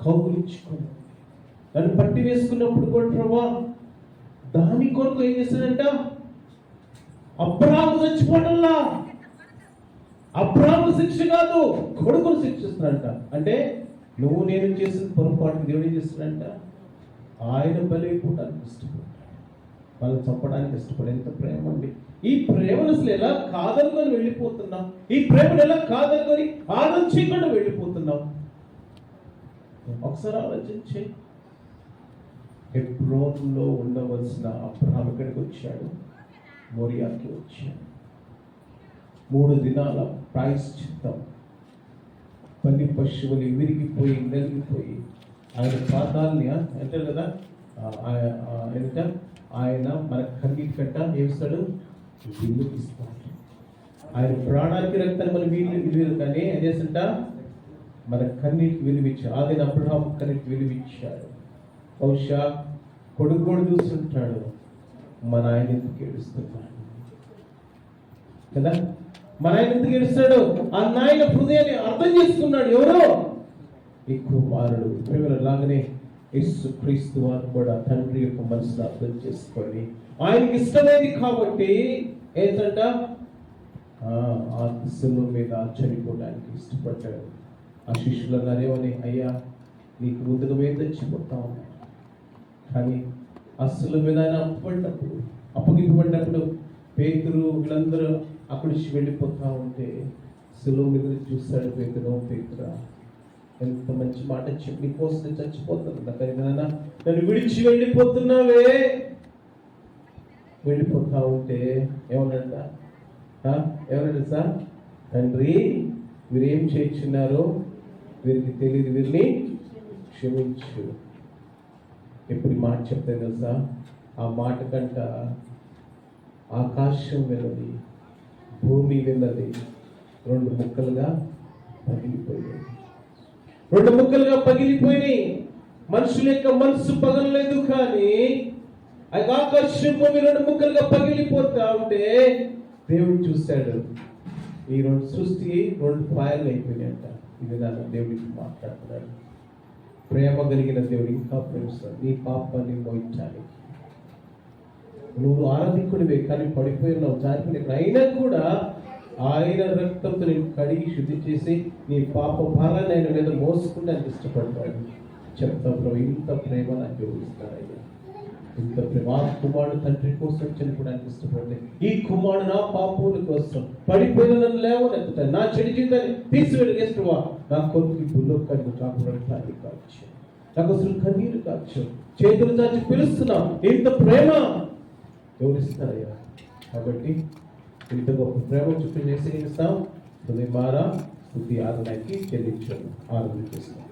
కౌగులించుకుని నన్ను పట్టి వేసుకున్నప్పుడు కూడా ప్రభా దాని కొరకు ఏం చేస్తాడంట? అబ్రహాము చచ్చిపోవడంలా, అబ్రహాము శిక్ష కాదు, కొడుకును శిక్షిస్తున్నాడంట. అంటే నువ్వు నేను చేసిన పొరపాటు దేవుడు ఏం చేస్తున్నాడంట? ఆయన బలైపోవడానికి ఇష్టపడ్డాడు, వాళ్ళని చంపడానికి ఇష్టపడి. ఎంత ప్రేమ అండి! ఈ ప్రేమను అసలు ఎలా కాదనుకొని వెళ్ళిపోతున్నాం? ఈ ప్రేమను ఎలా కాదనుకొని ఆలోచించకుండా వెళ్ళిపోతున్నాం? ఒకసారి ఆలోచించే. హెబ్రోన్లో ఉండవలసిన అబ్రహాం ఎక్కడికి వచ్చాడు? మోరియాకి వచ్చాడు. 3 దినాల ప్రాయశ్చిత్తం. బలి పశువులు విరిగిపోయి నలిగిపోయి ఆయన పాదాలని అంటారు కదా, ఏంటంటే ఆయన మన కన్నీటి కట్ట ఏమిస్తాడు? విలువిస్తాడు. ఆయన ప్రాణానికి రక్తాన్ని మనం విలువలు కానీ ఏం చేస్తుంట? మన కన్నీటికి విలువిచ్చాడు. ఆది అబ్రహాం కన్నీటికి విలువిచ్చాడు. బహుశా కొడుకు కూడా చూస్తుంటాడు, మన ఆయన ఎందుకు ఏడుస్తున్నాడు కదా, మన ఆయన ఎందుకు ఏడుస్తాడు? ఆ నాయన హృదయాన్ని అర్థం చేసుకున్నాడు. ఎవరో? ఈ కుమారుడు. లాగానే యేసుక్రీస్తు వారు కూడా తండ్రి యొక్క మనసును అర్థం చేసుకొని ఆయనకి ఇష్టమైంది కాబట్టి ఏంటంట? ఆ శిలువ మీద చనిపోవడానికి ఇష్టపడ్డాడు. ఆ శిష్యులు అన్నారేమని, అయ్యా నీకు ముందుగా మేము తెచ్చిపోతాం. కానీ ఆ శిలువ మీద ఆయన అప్పగింపబడినప్పుడు పేతురు వీళ్ళందరూ అక్కడి నుంచి వెళ్ళిపోతా ఉంటే సులువు మీద చూస్తాడు పేతురా, ఎంత మంచి మాట చెప్పి కోసం చచ్చిపోతాను నాన్న, నన్ను విడిచి వెళ్ళిపోతున్నావే. వెళ్ళిపోతా ఉంటే ఏమన్నాడు సార్, తండ్రి వీరేం చేయించున్నారో వీరికి తెలియదు, వీరిని క్షమించు. ఎప్పుడు మాట చెప్తే తెలుసా, ఆ మాట కంట ఆకాశం విన్నది, భూమి విన్నది, రెండు ముక్కలుగా పగిలిపోయినాయి. మనుషుల యొక్క మనసు పగలలేదు, కానీ ఆ ఆకాశం భూమి రెండు ముక్కలుగా పగిలిపోతా ఉంటే దేవుడు చూశాడు, ఈ రెండు సృష్టి రెండు పాయలు అయిపోయినాయంట. ఇది నన్ను దేవుడికి మాట్లాడుతున్నాడు. ప్రేమ కలిగిన దేవుడు ఇంకా ప్రేమిస్తాడు నీ పాపాన్ని మోయించాలి. నువ్వు ఆరాధికుడివే, కానీ పడిపోయినావు, జారిపోయిన అయినా కూడా ఆయన రక్తంతో నేను కడిగి శుద్ధి చేసి నీ పాప భారాన్ని ఆయన మీద మోసుకుంటానికి ఇష్టపడతాడు. చెప్తా ప్రభు, ఇంత ప్రేమ నాకు చూపిస్తారయ్యా, ఇంత ప్రేమ. ఆ కుమారుడు తండ్రి కోసం చనిపోవడానికి ఇష్టపడితే, ఈ కుమారుడు నా పాపముల కోసం పడిపోయిన నన్ను లేవనెత్తుతాను, నా చెడు జీవితాన్ని తీసివేయవా, నా కొడుకు బుల్లొక్కడికి కాపాడటానికి కావచ్చు, నాకు అసలు కన్నీరు కావచ్చు, చేతులు చాచి పిలుస్తున్నాం. ఇంత ప్రేమ ఎవరిస్తారయ్యా? కాబట్టి ఇంత గొప్ప ప్రేమ చుట్టూ చేసి ఇస్తాం. హృదయ భార స్థుతి ఆరాధనకి చెల్లించాను. ఆరాధన చేస్తాం.